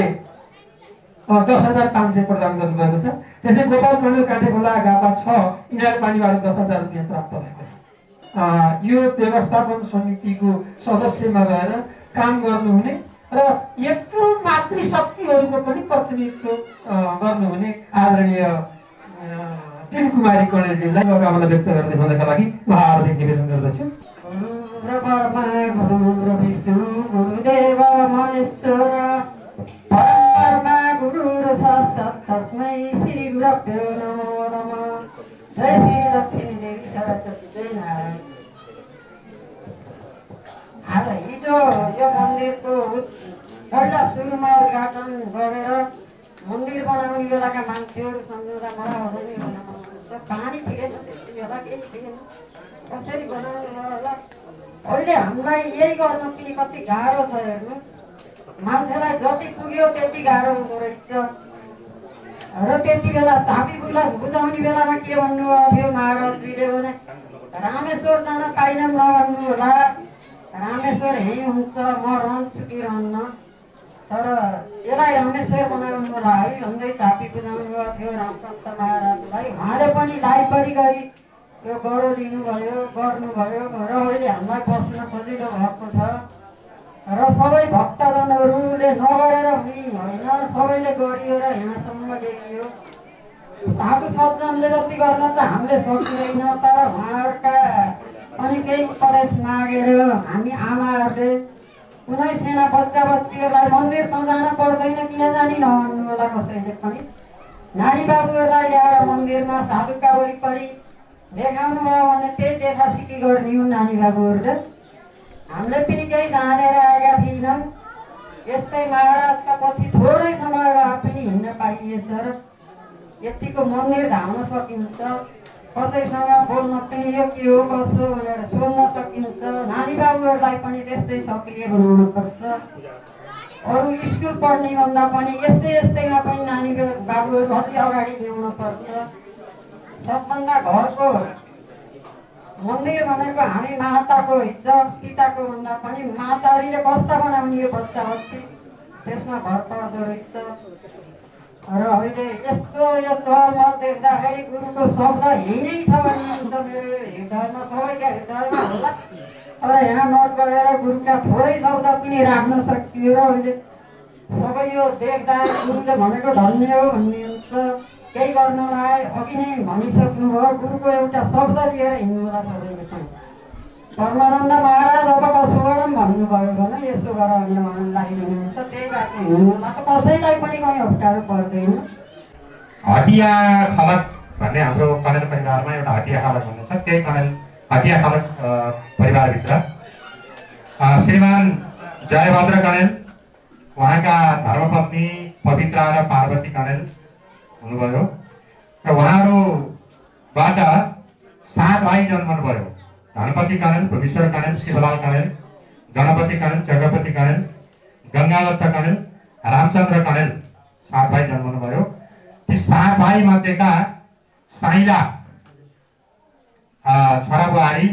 10,500 प्रदान गर्नुभएको छ। त्यसै गोपाल कणेल काँटेखोला गापा 6 इनार पानीबाट 10,000 रुपियाँ प्राप्त भएको छ। यो व्यवस्थापन समितिको सदस्यमा रहेर काम गर्नुहुने र यत्रो मातृशक्तिहरूको पनि प्रतिनिधित्व गर्नुहुने आदरणीय तिन कुमारी कणेलजीलाई शुभकामना व्यक्त गर्दै हुनका लागि म हार्दिक निवेदन गर्दछु। गुरु ब्रह्मा गुरु विष्णु गुरुदेव महेश्वर परब्रह्मा गुरु साक्षात् तस्मै श्री गुरुभ्यो नमः। जय श्री लक्ष्मी देवी सरस्वती जय नारायण। आज हिजो यो मन्दिरको पहिला सुरुमा उद्घाटन गरेर मन्दिर बनाउने बेलाका मान्छेहरू सम्झँदा मलाई पनि हुनुहुन्छ पानी थिएन त्यति बेला, केही थिएन, कसरी बनाउनु होला। अहिले हामीलाई यही गर्न पनि कति गाह्रो छ हेर्नुहोस्, मान्छेलाई जति पुग्यो त्यति गाह्रो हुँदो रहेछ। र त्यति बेला चाबी बुझाउने बेलामा के भन्नुभएको थियो महाराजजीले भने रामेश्वर जान पाइनँ नभन्नु होला, रामेश्वर यहीँ हुन्छ, म रहन्छु कि रहन्न, तर यसलाई रामेश्वर बनाउनु होला है भन्दै चाबी बुझाउनु भएको थियो रामचन्द्र महाराजलाई। उहाँले पनि लाइपरी गरी यो गरो लिनुभयो, गर्नुभयो र अहिले हामीलाई बस्न सजिलो भएको छ। र सबै भक्तजनहरूले नगरेर हुने होइन, सबैले गरियो र यहाँसम्म ल्याइयो। साधु सज्जनले जति गर्न त हामीले सकिँदैन, तर उहाँहरूका पनि केही उपदेश मागेर हामी आमाहरूले कुनै सेना बच्चा बच्चीहरूलाई मन्दिर त जान पर्दैन, किन जाने नभन्नु होला कसैले पनि। नानी बाबुहरूलाई ल्याएर मन्दिरमा साधुका वरिपरि देखाउनु भयो भने त्यही देखा सिकी गर्ने हुन् नानी बाबुहरूले। हामीले पनि केही जानेर आएका थिएनौँ, यस्तै महाराजका पछि थोरै समय पनि हिँड्न पाइएछ र यतिको मन्दिर धाउन सकिन्छ, कसैसँग बोल्न पनि यो के हो कसो भनेर सोध्न सकिन्छ। नानी बाबुहरूलाई पनि त्यस्तै सक्रिय बनाउनुपर्छ। अरू स्कुल पढ्ने भन्दा पनि यस्तै यस्तैमा पनि नानी बाबुहरू अलि अगाडि ल्याउनुपर्छ। सबभन्दा घरको मन्दिर भनेको हामी माताको इज्जत, पिताको भन्दा पनि माताहरूले कस्ता बनाउने यो बच्चा बच्ची त्यसमा भर पर्दो रहेछ। र अहिले यस्तो यो चहलमा देख्दाखेरि गुरुको शब्द यही नै छ भन्ने हुन्छ मेरो हृदयमा, सबैका हृदयमा होला। तर यहाँ नोट गरेर गुरुका थोरै शब्द पनि राख्न सकियो र अहिले सबै यो देख्दा गुरुले भनेको धन्य हो भन्ने हुन्छ। केही गर्नलाई अघि नै भनिसक्नुभयो, गुरुको एउटा शब्द लिएर हिँड्नु होला सबैले पनि। परमानन्द महाराज अब कसो गरौँ भन्नुभयो भने यसो गर भन्ने मन लागिदिनुहुन्छ, त्यही बाटो हिँड्नु होला, त कसैलाई पनि कहीँ अप्ठ्यारो पर्दैन। हटिया खलक भन्ने हाम्रो कणेल परिवारमा एउटा हटिया खलक भन्ने छ, त्यही कणेल हटिया खलक परिवारभित्र श्रीमान जयभद्र कणेल, उहाँका धर्मपत्नी पवित्रा र पार्वती कणेल हुनुभयो र उहाँहरूबाट 7 भाइ जन्मनुभयो। धनपति कणेल, भुवेश्वर कणेल, शिवलाल कणेल, गणपति कणेल, जगपति कणेल, गङ्गादत्त कणेल, रामचन्द्र कणेल 7 भाइ जन्मनुभयो। ती 7 भाइ मध्येका साइला छोरा बुहारी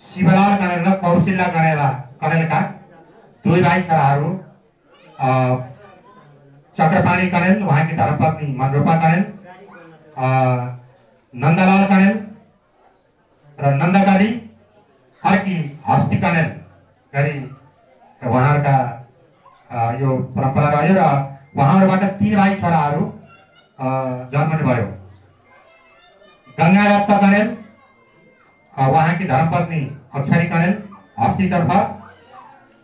शिवलाल कणेल र कौशिला कणेलका 2 भाइ छोराहरू चक्रपाणी कणेल, उहाँकी धर्मपत्नी मनरूपा कणेल, नन्दलाल कणेल र नन्दकाली अर्की हस्ती कणेल गरी उहाँहरूका यो परम्परा रह्यो र उहाँहरूबाट 3 भाइ छोराहरू जन्मनुभयो। गङ्गादत्त कणेल, उहाँकी धर्मपत्नी अक्षरी कणेल हस्तीतर्फ,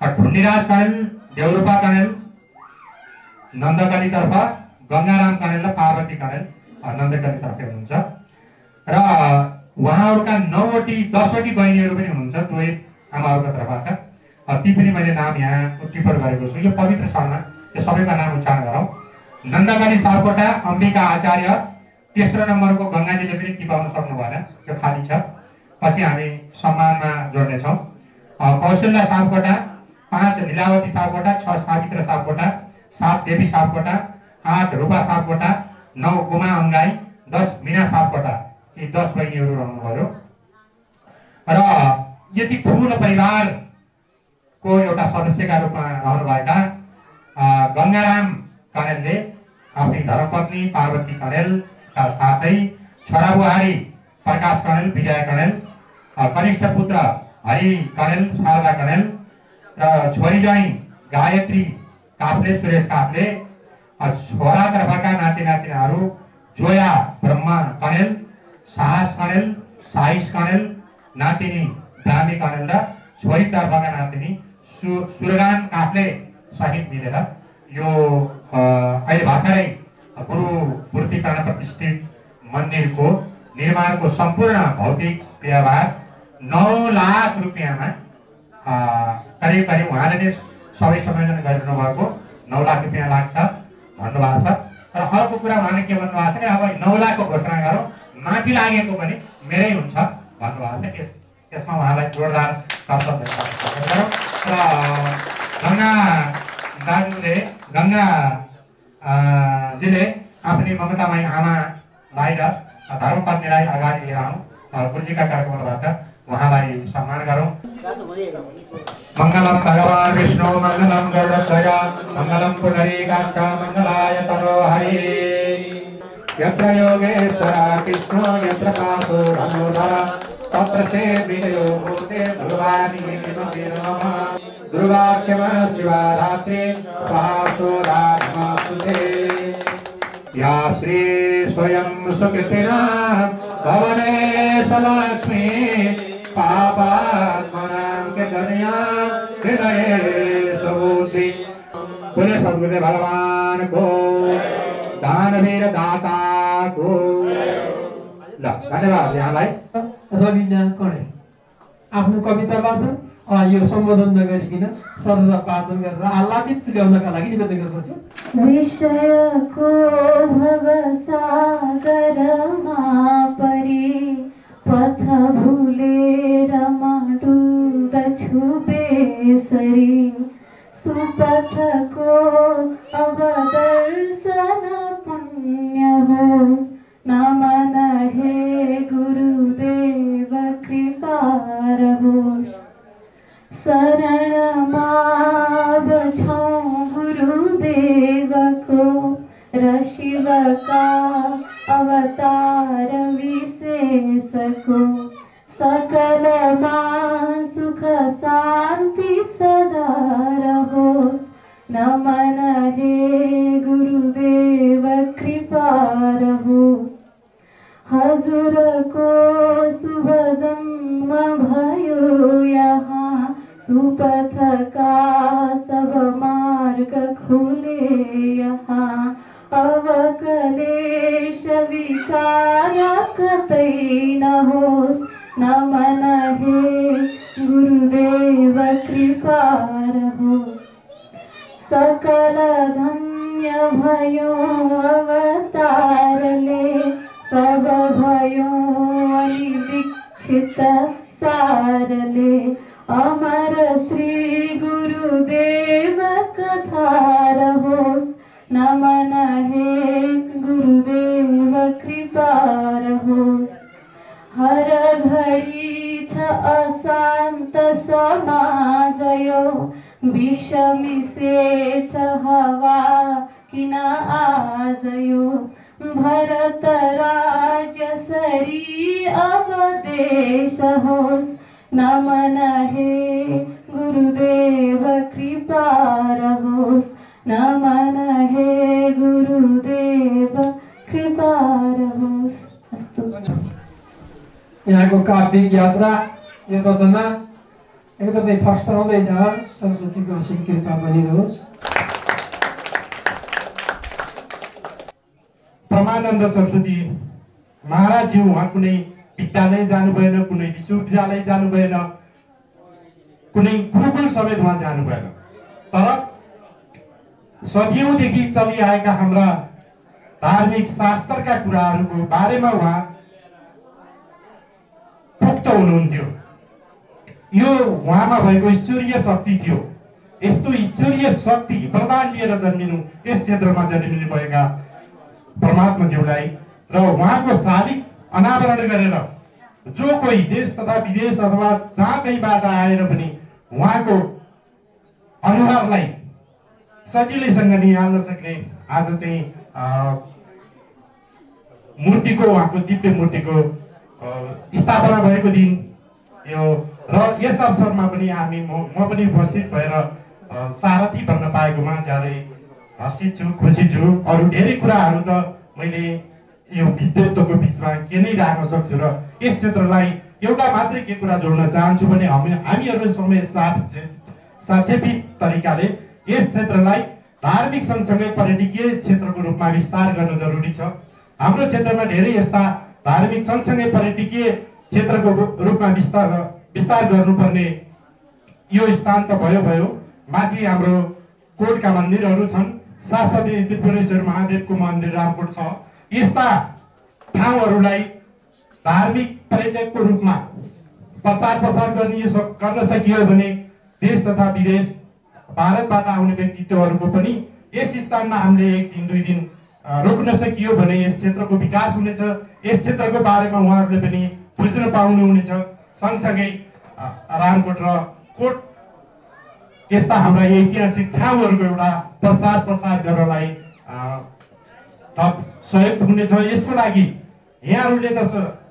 ढुण्डीराज कणेल, देवरूपा कणेल नन्दकालीतर्फ, गङ्गाराम कणेल र पार्वती कणेल नन्दकालीतर्फ हुनुहुन्छ। र उहाँहरूका 10वटी बहिनीहरू पनि हुनुहुन्छ, 2 आमाहरूका तर्फका। ती पनि मैले नाम यहाँ टिप्पण गरेको छु। यो पवित्र स्थलमा यो सबैका नाम उच्चारण गरौँ। नन्दकाली सापकोटा, अम्बिका आचार्य, तेस्रो नम्बरको गङ्गाजीले पनि टिपाउन सक्नु भएन, यो खाली छ। पछि हामी सम्मानमा जोड्नेछौँ। कौशल्या सापकोटा, 5 लीलावती सापकोटा, 6 सावित्र सापकोटा, 7 देवी सापकोटा, 8 रूपा सापकोटा, 9 गुमा अङ्गाई, 10 मिना सापकोटा। यी 10 बहिनीहरू रहनुभयो र यति ठुलो परिवारको एउटा सदस्यका रूपमा रहनुभएका गङ्गाराम कणेलले आफ्नी धर्मपत्नी पार्वती कणेलका साथै छोरा बुहारी प्रकाश कणेल, विजय कणेल, कनिष्ठ पुत्र हरि कणेल, शारदा कणेल र छोरी ज्वाइँ गायत्री काफ्ले, सुरेश काफ्ले, छोरातर्फका नाति नातिनाहरू जोया ब्रह्मा कणेल, साहस कणेल, साइस कणेल, नातिनी ब्राह्मी कणेल र छोरीतर्फका नातिनी सुरगान काफ्ले सहित मिलेर यो अहिले भर्खरै गुरु मूर्तिकर्ण प्रतिष्ठित मन्दिरको निर्माणको सम्पूर्ण भौतिक व्यवहार 9 लाख रुपियाँमा करिब करिब उहाँले नै सबै संयोजन गरिरहनु भएको 9 लाख रुपियाँ लाग्छ भन्नुभएको छ। र अर्को कुरा उहाँले के भन्नुभएको छ भने अब 9 लाखको घोषणा गरौँ, माथि लागेको पनि मेरै हुन्छ भन्नुभएको छ। यसमा उहाँलाई जोरदार शब्द गरौँ। र गङ्गा दाजुले गङ्गाजीले आफ्नी ममतामाई आमालाई र धर्मपत्नीलाई अगाडि लिएर आउँ, गुरुजीका कार्यक्रमबाट उहाँलाई सम्मान गरौँ। मङ्गलम भगवान् विष्णु मङ्गलम गरुडध्वज मङ्गलम पुण्डरीकाक्ष मङ्गलाय तनोहरि। यत्र योगेश्वर कृष्ण यत्र पापो रमोदा तत्र ते विजयो भूते भगवानी नमः। दुर्गा क्षमा शिवा रात्रि स्वाहातो राजमातुते। या श्री स्वयं सुकृतिना भवने सलक्ष्मी पापात्मनां के दनिया हृदये सबूति। बोले सद्गुरु भगवान को, दानवीर दाता को। ल धन्यवाद यहाँलाई। रविना कणेल आफ्नो कविता वाचन यो सम्बोधन नगरिकन सरल वाचन गरेर आह्लादित तुल्याउनका लागि निवेदन गर्दछु। विषयको भवसागरमा परि पथ भुलेर म डुब्दछु बेसरी। सुपथको अवदर्शन पुण्य होस्, नमन हे गुरुदेव कृपा रहोस्। शरणमा बछौँ गुरुदेवको र शिवका अवतार विशेषको। सकलमा सुख शान्ति सदा रहोस्, नमन हे गुरुदेव कृपा रहोस्। हजुरको शुभ जन्म भयो यहाँ, सुपथका सब मार्ग खुले यहाँ। अवकलेश विकार कतै नहोस्, नमन हे गुरुदेव कृपा रहोस्। सकल धन्य भयो अवतारले, सब भयो अनि दीक्षित सारले। अमर श्री गुरुदेव कथा रहोस्, नमन हे गुरुदेव कृपा रहोस्। हर घडी छ अशान्त समाज यो, विषमिसे छ हवा किन आज यो। भरत राजसरी अब देश होस्, नमन हे गुरुदेव कृपा रहोस्। नमन हे गुरुदेव कृपा रहोस्। अस्तु। यहाँको काव्यिक यात्रा यो रचना एकदमै फस्टाउँदै जाओस्, सरस्वतीको असीम कृपा बनिरहोस्। परमानन्द सरस्वती महाराजज्यू उहाँ कुनै विद्यालय जानु भएन, कुनै विश्वविद्यालय जानु भएन, कुनै गुरुकुल समेत उहाँ जानु भएन। तर सदियौँदेखि चलिआएका हाम्रा धार्मिक शास्त्रका कुराहरूको बारेमा उहाँ पोख्त हुनुहुन्थ्यो। यो उहाँमा भएको ईश्वरीय शक्ति थियो। यस्तो ईश्वरीय शक्ति वरदान लिएर जन्मिनु, यस क्षेत्रमा जन्मिनु भएका परमात्माज्यूलाई र उहाँको शारीरिक अनावरण गरेर जो कोही देश तथा विदेश अथवा जहाँ कहीँबाट आएर पनि उहाँको अनुहारलाई सजिलैसँग निहाल्न सक्ने आज चाहिँ मूर्तिको, उहाँको दिव्य मूर्तिको स्थापना भएको दिन यो र यस अवसरमा पनि हामी म पनि उपस्थित भएर सारथी बन्न पाएकोमा ज्यादै हर्षित छु, खुसी छु। अरू धेरै कुराहरू त मैले यो विद्वत्वको बिचमा के नै राख्न सक्छु र यस क्षेत्रलाई एउटा मात्रै के कुरा जोड्न चाहन्छु भने हामीहरू समय साक्षेपी तरिकाले यस क्षेत्रलाई धार्मिक सँगसँगै पर्यटकीय क्षेत्रको रूपमा विस्तार गर्न जरुरी छ। हाम्रो क्षेत्रमा धेरै यस्ता धार्मिक सँगसँगै पर्यटकीय क्षेत्रको रूपमा विस्तार गर्नुपर्ने यो स्थान त भयो। माथि हाम्रो कोटका मन्दिरहरू छन्, साथसाथै त्रिपुरेश्वर महादेवको मन्दिर रामकोट छ। यस्ता ठाउँहरूलाई धार्मिक पर्यटकको रूपमा प्रचार प्रसार गर्न सकियो भने देश तथा विदेश भारतबाट आउने व्यक्तित्वहरूको पनि यस स्थानमा हामीले 1 दिन 2 दिन रोक्न सकियो भने यस क्षेत्रको विकास हुनेछ। यस क्षेत्रको बारेमा उहाँहरूले पनि बुझ्न पाउनुहुनेछ। सँगसँगै रामकोट र कोट यस्ता हाम्रा ऐतिहासिक ठाउँहरूको एउटा प्रचार प्रसार गर्नलाई थप सहयोग हुनेछ। यसको लागि यहाँहरूले त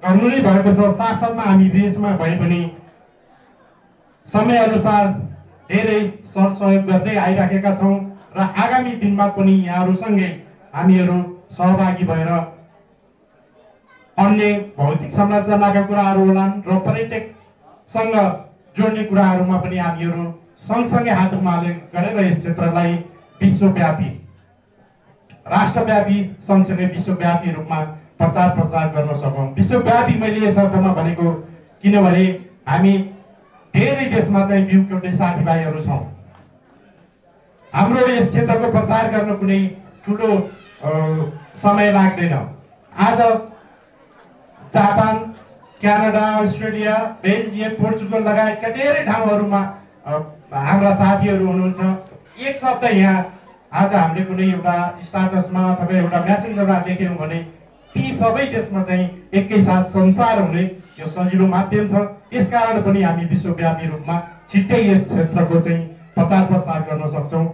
गर्नु नै भएको छ। साथसाथमा हामी विदेशमा भए पनि समय अनुसार धेरै सहयोग गर्दै आइराखेका छौँ र आगामी दिनमा पनि यहाँहरूसँगै हामीहरू सहभागी भएर अन्य भौतिक संरचनाका कुराहरू होलान् र पर्यटकसँग जोड्ने कुराहरूमा पनि हामीहरू सँगसँगै हात उमाले गरेर यस क्षेत्रलाई विश्वव्यापी, राष्ट्रव्यापी सँगसँगै विश्वव्यापी रूपमा प्रचार प्रसार गर्न सकौँ। विश्वव्यापी मैले यस अर्थमा भनेको किनभने हामी धेरै देशमा चाहिँ बिउक्युटे साथीभाइहरू छौँ। हाम्रो यस क्षेत्रको प्रचार गर्न कुनै ठुलो समय लाग्दैन। आज Japan, Canada, Australia, Belgium, Portugal लगायतका धेरै ठाउँहरूमा हाम्रा साथीहरू हुनुहुन्छ। एक शब्द यहाँ आज हामीले कुनै एउटा स्टाटसमा अथवा एउटा म्यासेन्जरमा लेख्यौँ भने ती सबै देशमा चाहिँ एकैसाथ संसार हुने यो सजिलो माध्यम छ। यसकारण पनि हामी विश्वव्यापी रूपमा छिट्टै यस क्षेत्रको चाहिँ प्रचार प्रसार गर्न सक्छौँ।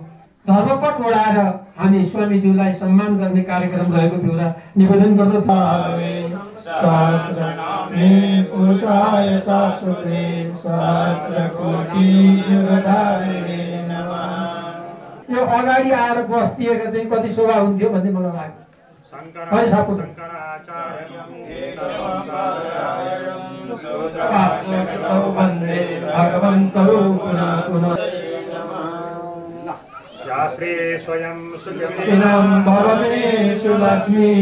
धर्मपट ओढाएर हामी स्वामीज्यूलाई सम्मान गर्ने कार्यक्रम रहेको थियो र निवेदन गर्दछु। यो अगाडि आएर बस्दिएका चाहिँ कति शोभा हुन्थ्यो भन्ने मलाई लाग्यो। शास्त्रे स्वयं सुखिनं भवनेषु लक्ष्मी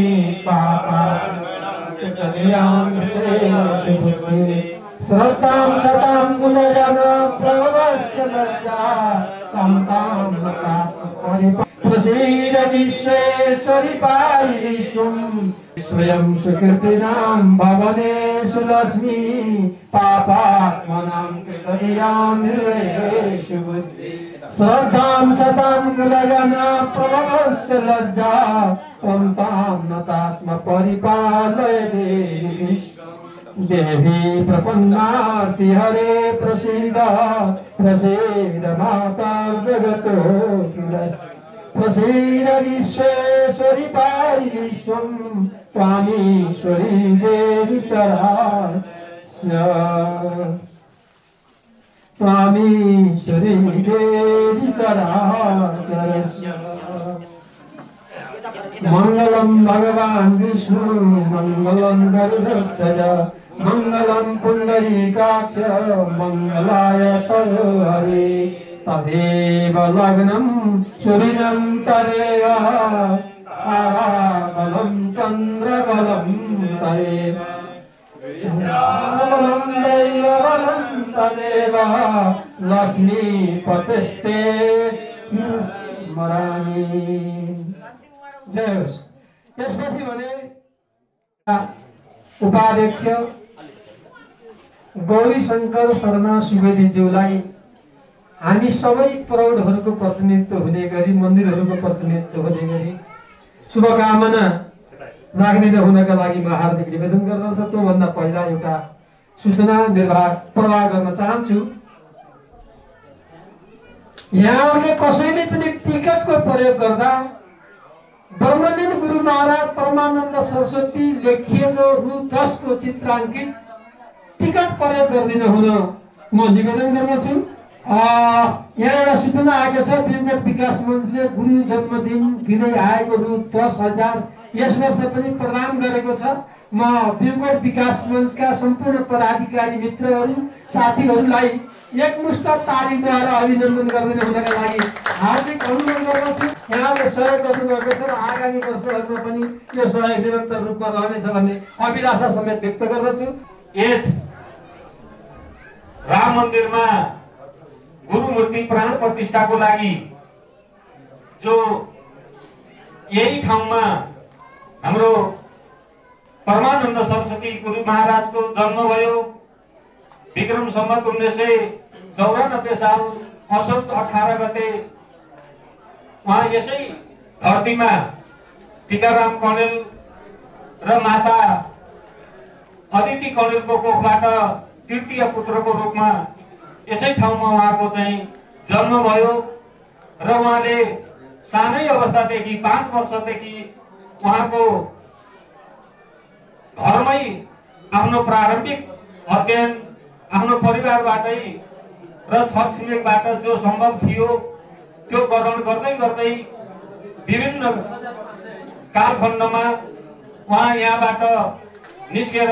श्रद्धां शतां गुणजन प्रभवस्य लज्जा तं तां प्रसीद विश्वेश्वरि पाहि विश्वं स्वयं सुकृतिनां भवनेषु लक्ष्मी पापात्मनां कृतधियां हृदयेषु बुद्धि श्रद्धां शतां गुणजन प्रभवस्य लज्जा त्वं तां नतास्म परिपालय देवी देवी प्रपन्नार्ति हरे प्रसीद माता जगतो प्रसीद विश्वेश्वरि पाहि विश्वं त्वामीश्वरी देवी चरास्य त्वामीश्वरी देवी चराचरस्य मंगलम भगवान विष्णु मंगलम गरुड़ध्वज मंगलम पुंडरीकाक्ष मंगलाय हरे तदेव लग्नं सूर्यं तरेव आराबलं चंद्रबलं तरेव विद्याबलं दैवबलं तदेव लक्ष्मी पतिस्ते स्मरामि। जय होस्। त्यसपछि भने उपाध्यक्ष गौरी शङ्कर शर्मा सुवेदीज्यूलाई हामी सबै प्रौढहरूको प्रतिनिधित्व हुने गरी मन्दिरहरूको प्रतिनिधित्व हुने गरी शुभकामना राख्ने हुनका लागि म हार्दिक निवेदन गर्दछु। त्योभन्दा पहिला एउटा सूचना प्रवाह गर्न चाहन्छु। यहाँहरूले कसैले पनि टिकटको प्रयोग गर्दा ब्रह्मलीन गुरु महाराज परमानन्द सरस्वती लेखिएको रु 10 को चित्राङ्कित टिकट प्रयोग गर्दिन हुन म निवेदन गर्दछु। यहाँ एउटा सूचना आएको छ, विगत विकास मञ्चले गुरु जन्मदिन दिँदै आएको रु 10,000 यस वर्ष पनि प्रदान गरेको छ। म विगत विकास मञ्चका सम्पूर्ण पदाधिकारी मित्रहरू साथीहरूलाई एकमुष्ट तालीद्वारा अभिनन्दन गर्दिन हुनका लागि हार्दिक अनुरोध गर्दछु। यहाँले सहयोग गर्नुभएको छ र आगामी वर्षहरूमा पनि यो सहयोग निरन्तर रूपमा रहनेछ भन्ने अभिलाषा समेत व्यक्त गर्दछु। यस राम मन्दिरमा गुरुमूर्ति प्राण प्रतिष्ठाको लागि जो यही ठाउँमा हाम्रो परमानन्द सरस्वती गुरु महाराजको जन्म भयो। विक्रम सम्वत 1994 साल असोज 18 गते उहाँ यसै धरतीमा टीकाराम कणेल र माता अदिति कणेलको कोखबाट तृतीय पुत्रको रूपमा यसै ठाउँमा उहाँको चाहिँ जन्म भयो र उहाँले सानै अवस्थादेखि 5 वर्षदेखि उहाँको घरमै आफ्नो प्रारम्भिक अध्ययन आफ्नो परिवारबाटै र छरछिमेकबाट जो सम्भव थियो त्यो ग्रहण गर्दै गर्दै विभिन्न कालखण्डमा उहाँ यहाँबाट निस्केर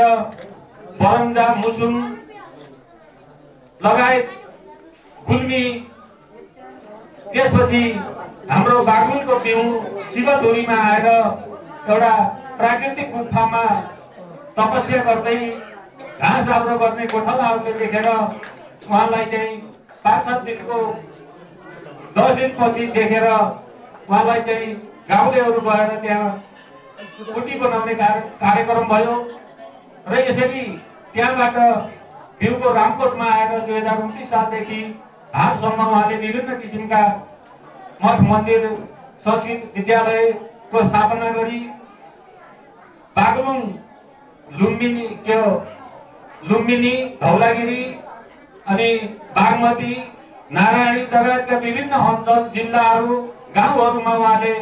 बरम्जा मुसुङ लगायत गुल्मी त्यसपछि हाम्रो बागलुङको बिउ शिवधुरीमा आएर एउटा प्राकृतिक गुफामा तपस्या गर्दै घाँस दाउरो गर्ने गोठालाहरूले देखेर उहाँलाई चाहिँ 5-7 दिनको 10 दिनपछि देखेर उहाँलाई चाहिँ गाउँलेहरू गएर त्यहाँ कुटी बनाउने कार्यक्रम भयो र यसरी त्यहाँबाट बिउको रामकोटमा आएर 2029 सालदेखि हालसम्म उहाँले विभिन्न किसिमका मठ मन्दिर संस्कृत विद्यालयको स्थापना गरी बागलुङ लुम्बिनी धौलागिरी अनि बागमती नारायणी लगायतका विभिन्न अञ्चल जिल्लाहरू गाउँहरूमा उहाँले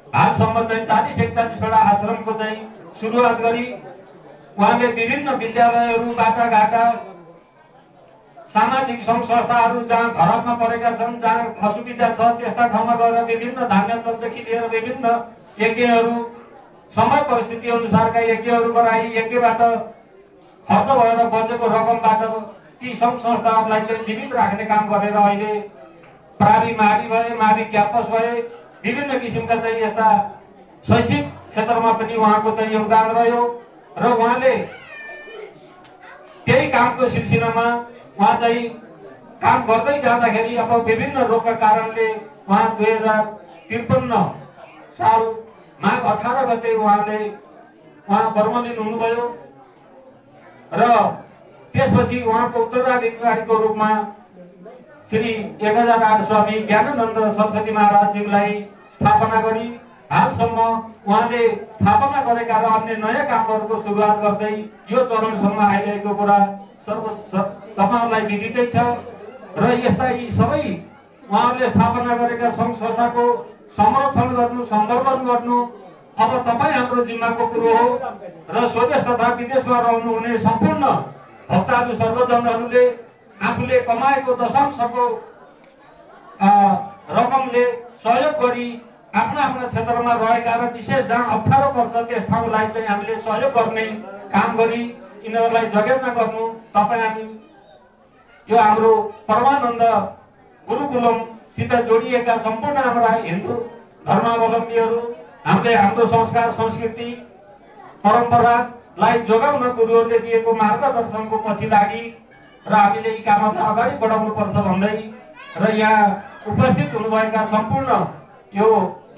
हालसम्म चाहिँ 40-41 वटा आश्रमको चाहिँ सुरुवात गरी उहाँले विभिन्न विद्यालयहरू बाटाघाटा सामाजिक सङ्घ संस्थाहरू जहाँ धरापमा परेका छन् जहाँ असुविधा छ त्यस्ता ठाउँमा गएर विभिन्न धान्यचलदेखि लिएर विभिन्न यज्ञहरू समय परिस्थिति अनुसारका यज्ञहरू गराई यज्ञबाट खर्च भएर बचेको रकमबाट ती सङ्घ संस्थाहरूलाई चाहिँ जीवित राख्ने काम गरेर अहिले प्रावि मावि भए मावि क्याम्पस भए विभिन्न किसिमका चाहिँ यस्ता शैक्षिक क्षेत्रमा पनि उहाँको चाहिँ योगदान रह्यो र उहाँले त्यही कामको सिलसिलामा उहाँ चाहिँ काम गर्दै जाँदाखेरि अब विभिन्न रोगका कारणले उहाँ 2053 साल माघ 18 गते उहाँ बर्मलिन हुनुभयो र त्यसपछि उहाँको उत्तराधिकारीको रूपमा श्री 1008 स्वामी ज्ञानानन्द सरस्वती महाराजज्यूलाई स्थापना गरी हालसम्म उहाँले स्थापना गरेका र अन्य नयाँ कामहरूको सुरुवात गर्दै यो चरणसम्म आइरहेको कुरा तपाईहरुलाई विदितै छ र यस्ता यी सबै उहाँले स्थापना गरेका सङ्घ संस्थाको संरक्षण गर्नु सन्दर्भन गर्नु अब तपाईँ हाम्रो जिम्माको कुरो हो र स्वदेश तथा विदेशमा रहनुहुने सम्पूर्ण भक्तहरू सर्वजनहरूले आफूले कमाएको दशांशको रकमले सहयोग गरी आफ्ना आफ्ना क्षेत्रमा रहेका र विशेष जहाँ अप्ठ्यारो पर्छ त्यस ठाउँलाई चाहिँ हामीले सहयोग गर्ने काम गरी यिनीहरूलाई जगेर्ना गर्नु तपाईँ हामी यो हाम्रो परमानन्द गुरुकुलमसित जोडिएका सम्पूर्ण हाम्रा हिन्दू धर्मावलम्बीहरू हामीले हाम्रो संस्कार संस्कृति परम्परालाई जोगाउन गुरुहरूले दिएको मार्गदर्शनको पछि लागि र हामीले यी कामलाई अगाडि बढाउनु पर्छ भन्दै र यहाँ उपस्थित हुनुभएका सम्पूर्ण यो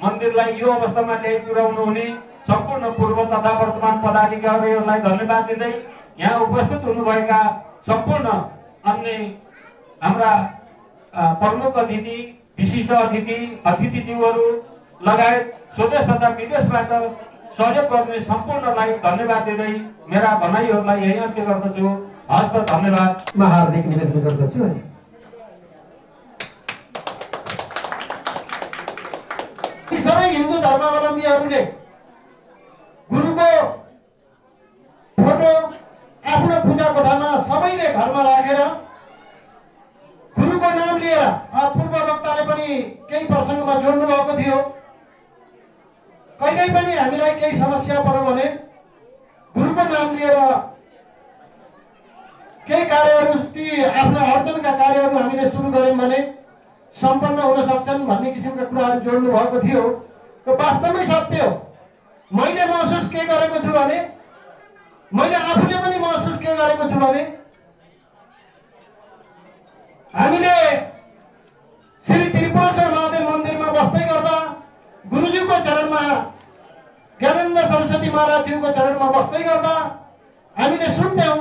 मन्दिरलाई यो अवस्थामा ल्याइ पुर्याउनु हुने सम्पूर्ण पूर्व तथा वर्तमान पदाधिकारीहरूलाई धन्यवाद दिँदै यहाँ उपस्थित हुनुभएका सम्पूर्ण अन्य हाम्रा प्रमुख अतिथि, विशिष्ट अतिथिज्यूहरू लगायत स्वदेश तथा विदेशबाट सहयोग गर्ने सम्पूर्णलाई धन्यवाद दिँदै मेरा भनाइहरूलाई यही अन्त्य गर्दछु। हस्त धन्यवाद। म हार्दिक निवेदन गर्दछु। सबै हिन्दू धर्मावलम्बीहरूले गुरुको फोटो आफ्नो पूजा कोठामा सबैले घरमा राखेर गुरुको नाम लिएर पूर्व वक्ताले पनि केही प्रसङ्गमा जोड्नु भएको थियो। कहिल्यै पनि हामीलाई केही समस्या पर्यो भने गुरुको नाम लिएर केही कार्यहरू ती आफ्ना अर्चनका कार्यहरू हामीले सुरु गऱ्यौँ भने सम्पन्न हुन सक्छन् भन्ने किसिमका कुराहरू जोड्नु भएको थियो। त्यो वास्तवमै सत्य हो। मैले महसुस के गरेको छु भने मैले आफूले पनि महसुस के गरेको छु भने हामीले श्री त्रिपुरेश्वर महादेव मन्दिरमा बस्दै गर्दा गुरुजीको चरणमा ज्ञानेन्द्र सरस्वती महाराजज्यूको चरणमा बस्दै गर्दा हामीले सुन्थ्यौँ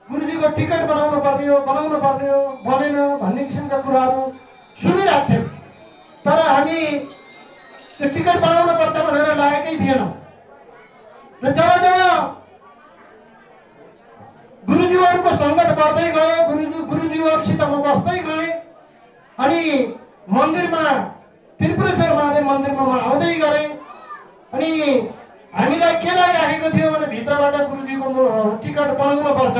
गुरुजीको टिकट बनाउनु पर्ने हो बनेन भन्ने किसिमका कुराहरू सुनिरहेको थियौँ। तर हामी त्यो टिकट बनाउनु पर्छ भनेर लागेकै थिएनौँ। र जब गुरुजीहरूको सङ्गत बढ्दै गयो, गुरुजीहरूसित म बस्दै गएँ अनि मन्दिरमा त्रिपुरेश्वर महादेव मन्दिरमा म आउँदै गरेँ। अनि हामीलाई के लागिराखेको थियो भने भित्रबाट गुरुजीको टिकट बनाउनु पर्छ,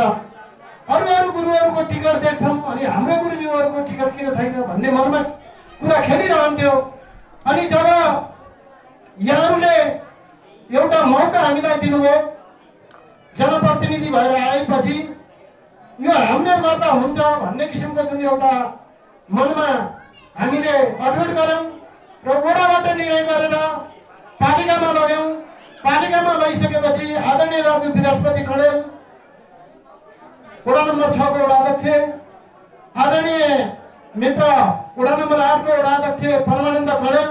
अरू गुरुहरूको टिकट देख्छौँ अनि हाम्रो गुरुजीहरूको टिकट किन छैन भन्ने मनमा कुरा खेलिरहन्थ्यो। अनि जब यहाँहरूले एउटा मौका हामीलाई दिनुभयो, जनप्रतिनिधि भएर आएपछि यो हामीले गर्दा हुन्छ भन्ने किसिमको जुन एउटा मनमा हामीले अडवट गऱ्यौँ र वडाबाट निर्णय गरेर पालिकामा लग्यौँ। पालिकामा लगिसकेपछि आदरणीय राजु बृहस्पति खडेल वडा नम्बर 6 को वडाध्यक्ष, आदरणीय मित्र वडा नम्बर 8 को वडाध्यक्ष परमानन्द खडेल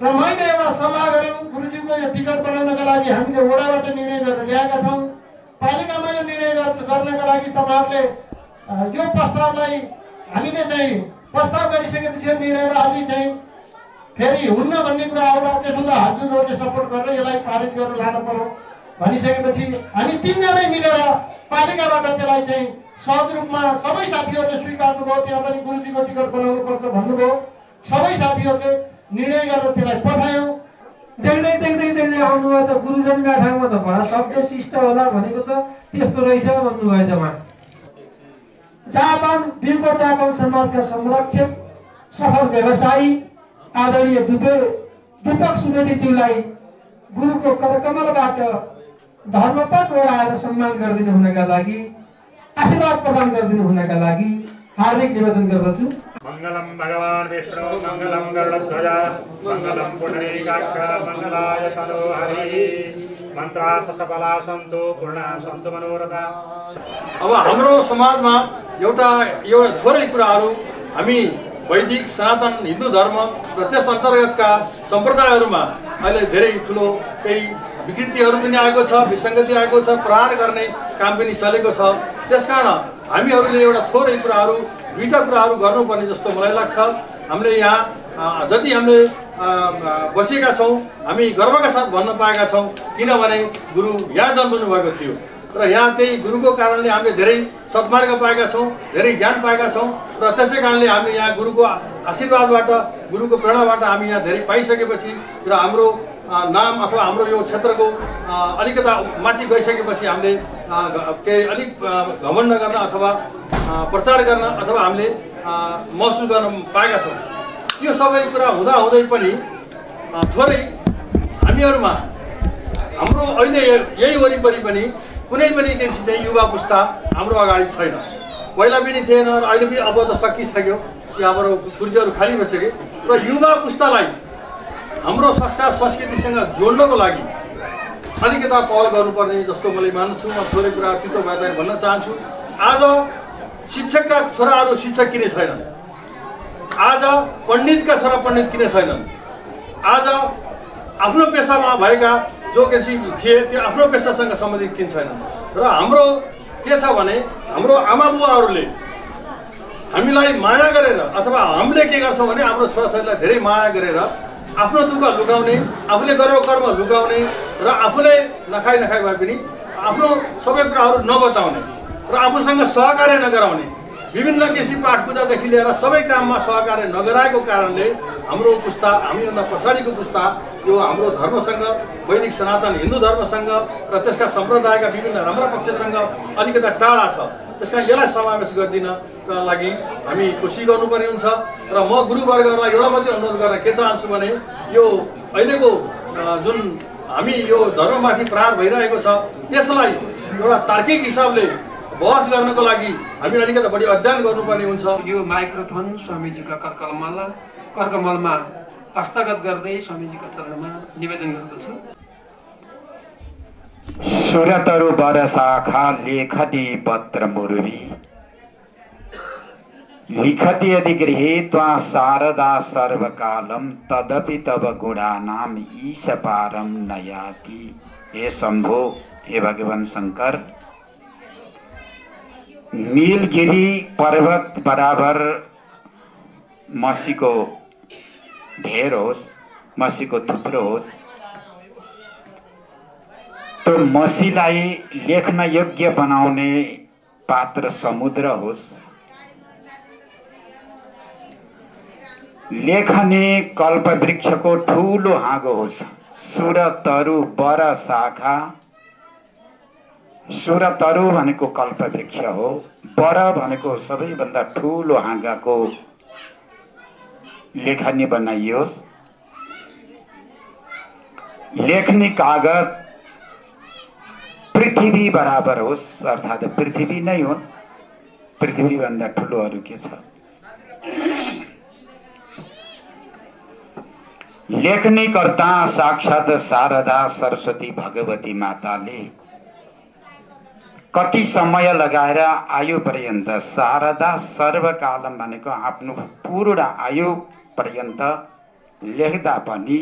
र मैले एउटा सल्लाह गऱ्यौँ। गुरुजीको यो टिकट बनाउनका लागि हामीले वडाबाट निर्णय गरेर ल्याएका छौँ। पालिकामा यो निर्णय गर्नका लागि तपाईँहरूले यो प्रस्तावलाई हामीले चाहिँ प्रस्ताव गरिसकेपछि निर्णयलाई अलि चाहिँ फेरि हुन्न भन्ने कुरा आउँदा त्यसभन्दा हजुरहरूले सपोर्ट गरेर यसलाई पारित गरेर लानु पर्यो भनिसकेपछि हामी तीनजनै मिलेर पालिकाबाट त्यसलाई चाहिँ सहज रूपमा सबै साथीहरूले स्वीकार्नुभयो। त्यहाँ पनि गुरुजीको टिकट बनाउनु पर्छ भन्नुभयो। सबै साथीहरूले निर्णय गरेर त्यसलाई पठायौँ। देख्दै आउनुभयो त गुरुजनका ठाउँमा त बडा सभ्य शिष्ट होला भनेको त त्यस्तो रहेछ भन्नुभएछ उहाँ। बिरको चापाङ समाजका संरक्षक सफल व्यवसायी आदरणीय दीपक सुवेदीज्यूलाई गुरुको करकमलबाट धर्मपद ओढाएर सम्मान गरिदिनु हुनका लागि, आशीर्वाद प्रदान गरिदिनु हुनका लागि हार्दिक निवेदन गर्दछु। मंगलम भगवान विष्णु मंगलम गरुड़ध्वज मंगलम पुंडरीकाक्ष मंगलाय तनोहरि मंत्रार्थ सफला सन्तु पूर्णा सन्तु मनोरथा। अब हाम्रो समाजमा एउटा थोरै कुराहरू हामी वैदिक सनातन हिन्दू धर्म र त्यस अन्तर्गतका सम्प्रदायहरूमा अहिले धेरै ठुलो केही विकृतिहरू पनि आएको छ, विसङ्गति आएको छ, प्रहार गर्ने काम पनि चलेको छ। त्यसकारण हामीहरूले एउटा थोरै कुराहरू दुईटा कुराहरू गर्नुपर्ने जस्तो मलाई लाग्छ। हामीले यहाँ जति हामीले बसेका छौँ हामी गर्वका साथ भन्न पाएका छौँ, किनभने गुरु यहाँ जन्मनु भएको थियो र यहाँ त्यही गुरुको कारणले हामीले धेरै सद्मार्ग पाएका छौँ, धेरै ज्ञान पाएका छौँ र त्यसै कारणले हामीले यहाँ गुरुको आशीर्वादबाट, गुरुको प्रेरणाबाट हामी यहाँ धेरै पाइसकेपछि र हाम्रो नाम अथवा हाम्रो यो क्षेत्रको अलिकता माथि गइसकेपछि हामीले केही अलिक घमण्ड गर्न अथवा प्रचार गर्न अथवा हामीले महसुस गर्न पाएका छौँ। यो सबै कुरा हुँदै पनि थोरै हामीहरूमा हाम्रो अहिले यही वरिपरि पनि कुनै पनि किसिम चाहिँ युवा पुस्ता हाम्रो अगाडि छैन। पहिला पनि थिएन र अहिले पनि अब त सकिसक्यो कि हाम्रो कुर्सीहरू खाली बसेको र युवा पुस्तालाई हाम्रो संस्कार संस्कृतिसँग जोड्नको लागि अलिकता पहल गर्नुपर्ने जस्तो मैले मान्छु। म थोरै कुरा तितो भए भन्न चाहन्छु। आज शिक्षकका छोराहरू शिक्षक किन छैनन्? आज पण्डितका छोरा पण्डित किन छैनन्? आज आफ्नो पेसामा भएका जो किसिम थिए त्यो आफ्नो पेसासँग सम्बन्धित किन छैनन्? र हाम्रो के छ भने हाम्रो आमा बुवाहरूले हामीलाई माया गरेर अथवा हामीले के गर्छौँ भने हाम्रो छोराछोरीलाई धेरै माया गरेर आफ्नो दुःख लुकाउने, आफूले गरेको कर्म लुकाउने र आफूले नखाइ भए पनि आफ्नो सबै कुराहरू नबचाउने र आफूसँग सहकार्य नगराउने, विभिन्न किसिमको पाठपूजादेखि लिएर सबै काममा सहकार्य नगराएको कारणले हाम्रो पुस्ता, हामीभन्दा पछाडिको पुस्ता यो हाम्रो धर्मसँग, वैदिक सनातन हिन्दू धर्मसँग र त्यसका सम्प्रदायका विभिन्न राम्रा पक्षसँग अलिकता टाढा छ। त्यस कारण यसलाई समावेश गरिदिनका लागि हामी कोसिस गर्नुपर्ने हुन्छ। र म गुरुवर्गहरूलाई एउटा मात्रै अनुरोध गर्न के चाहन्छु भने यो अहिलेको जुन हामी यो धर्ममाथि प्रहार भइरहेको छ त्यसलाई एउटा तार्किक हिसाबले बहस गर्नको लागि हामी अलिकति बढी अध्ययन गर्नुपर्ने हुन्छ। यो माइक्रोफोन स्वामीजीका कर्कमलमा हस्तगत गर्दै स्वामीजीका चरणमा निवेदन गर्दछु। सुरतरु बर शाखा लेखति पत्र मुरुवी लिखति यदि गृहीत्वा शारदा सर्वकालम तदपि तव गुणानाम ईश पारम नयाति। हे शंभो, हे भगवान शंकर, नीलगिरी पर्वत बराबर मसीको ढेर होस्, मसीको थुप्रो होस्, तो मसीलाई लेख्न योग्य बनाउने पात्र समुद्र होस्, लेखने कल्प वृक्षको ठूलो हाँगो होस्, सुर तरु बर शाखा, सुर तरु भनेको कल्प वृक्ष हो, बर भनेको सबैभन्दा ठूलो हाँगाको लेखनी बनाइयोस्, लेख्ने कागज पृथ्वी बराबर होस्, अर्थात् पृथ्वी नै हो, पृथ्वी भन्दा ठुलो अरु के छ। लेखनी कर्ता साक्षात शारदा सरस्वती भगवती माताले कति समय लगाएर आयु पर्यन्त, शारदा सर्वकालम भनेको आफ्नो पूर्ण आयु पर्यन्त लेख्दा पनि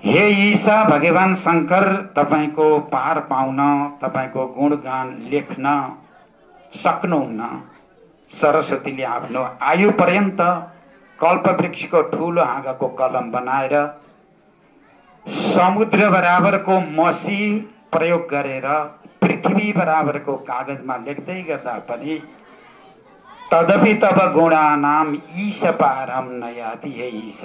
हे ईशा भगवान शंकर, तपाईको पार पाउन, तपाईको गुणगान लेख्न सक्नुहुन्न। सरस्वतीले आफ्नो आयु पर्यन्त कल्पवृक्षको ठूलो हाँगाको कलम बनाएर समुद्र बराबरको मसी प्रयोग गरेर पृथ्वी बराबरको कागजमा लेख्दै गर्दा पनि तदपि तब गुणानाम ईश पारम नयाति। हे ईश,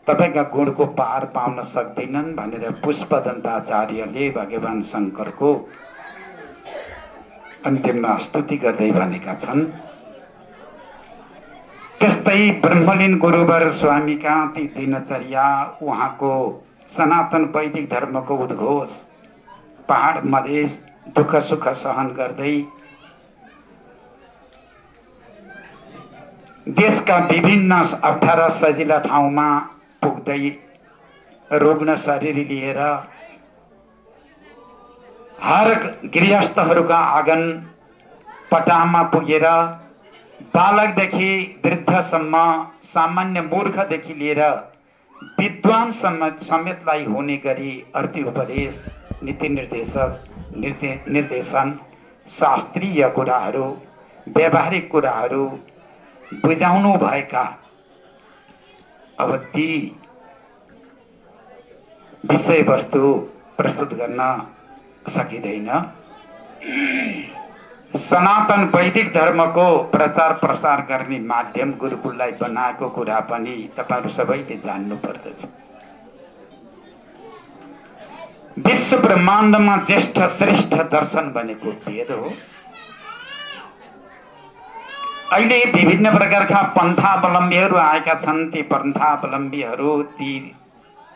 तपाईका गुणको पार पाउन सक्दैनन् भनेर पुष्पदन्ताचार्यले भगवान शंकरको अन्तिममा स्तुति गर्दै भनेका छन्। त्यस्तै ब्रह्मलीन गुरुवर स्वामीका ती दिनचर्या, उहाँको सनातन वैदिक धर्मको उद्घोष, पहाड मधेस दुःख सुख सहन गर्दै देशका विभिन्न 18 सजिला ठाउँमा पुग्दै रुग्ण शरीर लिएर हर गृहस्थहरूका आँगन पटामा पुगेर बालकदेखि वृद्धसम्म, सामान्य मूर्खदेखि लिएर विद्वान समेतलाई हुने गरी अर्थी उपदेश, नीति निर्देशन, शास्त्रीय कुराहरू, व्यावहारिक कुराहरू बुझाउनु भएका अब ती विषयवस्तु प्रस्तुत गर्न सकिँदैन। सनातन वैदिक धर्मको प्रचार प्रसार गर्ने माध्यम गुरुकुललाई बनाएको कुरा पनि तपाईहरु सबैले जान्नु पर्दछ। विश्व ब्रह्माण्डमा ज्येष्ठ श्रेष्ठ दर्शन भनेको वेद हो। अहिले विभिन्न प्रकारका पन्थावलम्बीहरू आएका छन्। ती पन्थावलम्बीहरू, ती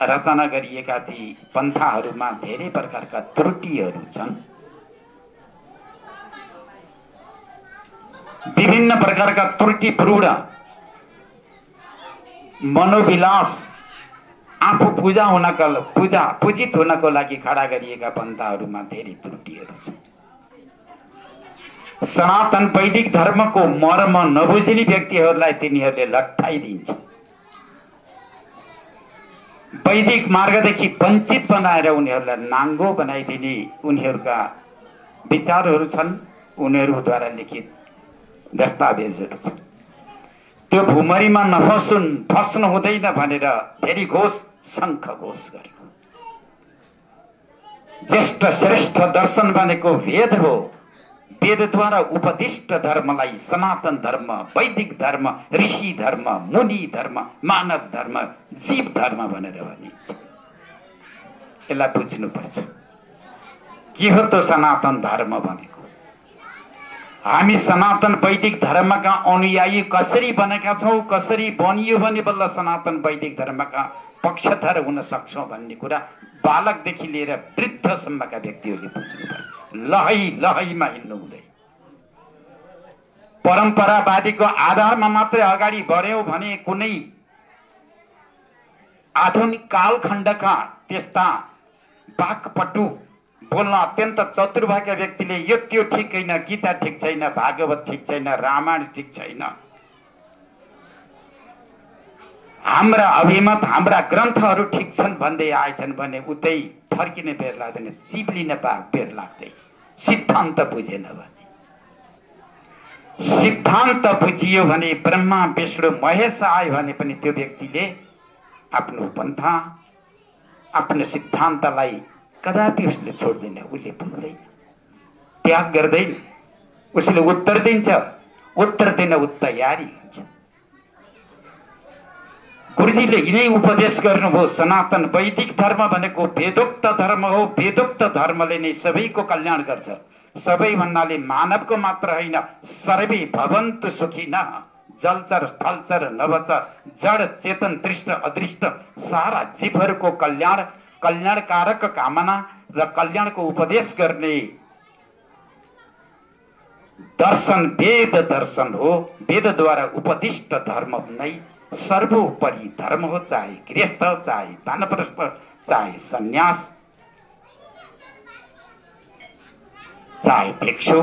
रचना गरिएका ती पन्थाहरूमा धेरै प्रकारका त्रुटिहरू छन्। विभिन्न प्रकारका त्रुटिपूर्ण मनोविलास, आफू पूजित हुनको लागि खडा गरिएका पन्थाहरूमा धेरै त्रुटिहरू छन्। सनातन वैदिक धर्मको मर्म नबुझिने व्यक्तिहरूलाई तिनीहरूले लट्ठाइदिन्छ। वैदिक मार्गदेखि वञ्चित बनाएर उनीहरूलाई नाङ्गो बनाइदिने उनीहरूका विचारहरू छन्, उनीहरूद्वारा लिखित दस्तावेजहरू छन्। त्यो भूमरीमा फस्नु हुँदैन भनेर धेरै घोष शङ्ख घोष गर्यो। ज्येष्ठ श्रेष्ठ दर्शन भनेको वेद हो। वेदद्वारा उपदिष्ट धर्मलाई सनातन धर्म, वैदिक धर्म, ऋषि धर्म, मुनि धर्म, मानव धर्म, जीव धर्म भनेर भनिन्छ। यसलाई बुझ्नुपर्छ के हो त सनातन धर्म भनेको। हामी सनातन वैदिक धर्मका अनुयायी कसरी बनेका छौँ, कसरी बनियो भने बल्ल सनातन वैदिक धर्मका पक्षधर हुन सक्छौँ भन्ने कुरा बालकदेखि लिएर वृद्धसम्मका व्यक्तिहरूले बुझ्नुपर्छ। लहैमा हिँड्नु हुँदैन। परम्परावादीको आधारमा मात्रै अगाडि बढ्यौँ भने कुनै आधुनिक कालखण्डका त्यस्ता वाक्पटु बोल्न अत्यन्त चतुर भएका व्यक्तिले यो त्यो ठिक होइन, गीता ठिक छैन, भागवत ठिक छैन, रामायण ठिक छैन, हाम्रा अभिमत हाम्रा ग्रन्थहरू ठिक छन् भन्दै आएछन् भने उतै फर्किने बेर लाग्दैन, चिप्लिने बेर लाग्दै। सिद्धान्त बुझेन भने, सिद्धान्त बुझियो भने ब्रह्मा विष्णु महेश आयो भने पनि त्यो व्यक्तिले आफ्नो पन्था आफ्नो सिद्धान्तलाई कदापि उसले छोड्दैन, उसले भुल्दैन, त्याग गर्दैन। उसले उत्तर दिन्छ, उत्तर दिन ऊ तयारी हुन्छ। गुरुजीले यिनै उपदेश गर्नुभयो, सनातन वैदिक धर्म भनेको वेदोक्त धर्म हो। वेदोक्त धर्मले नै सबैको कल्याण गर्छ। सबै भन्नाले मानवको मात्र होइन, सर्वे भवन्तु सुखिनः, जलचर स्थलचर नभचर जड चेतन दृष्ट अदृष्ट सारा जीवहरूको कल्याण, कल्याणकारक कामना र कल्याणको उपदेश गर्ने दर्शन वेद दर्शन हो। वेदद्वारा उपदिष्ट धर्म नै सर्वोपरि धर्म हो, चाहे गृहस्थ, चाहे वानप्रस्थ, चाहे सन्यास, चाहे भिक्षु,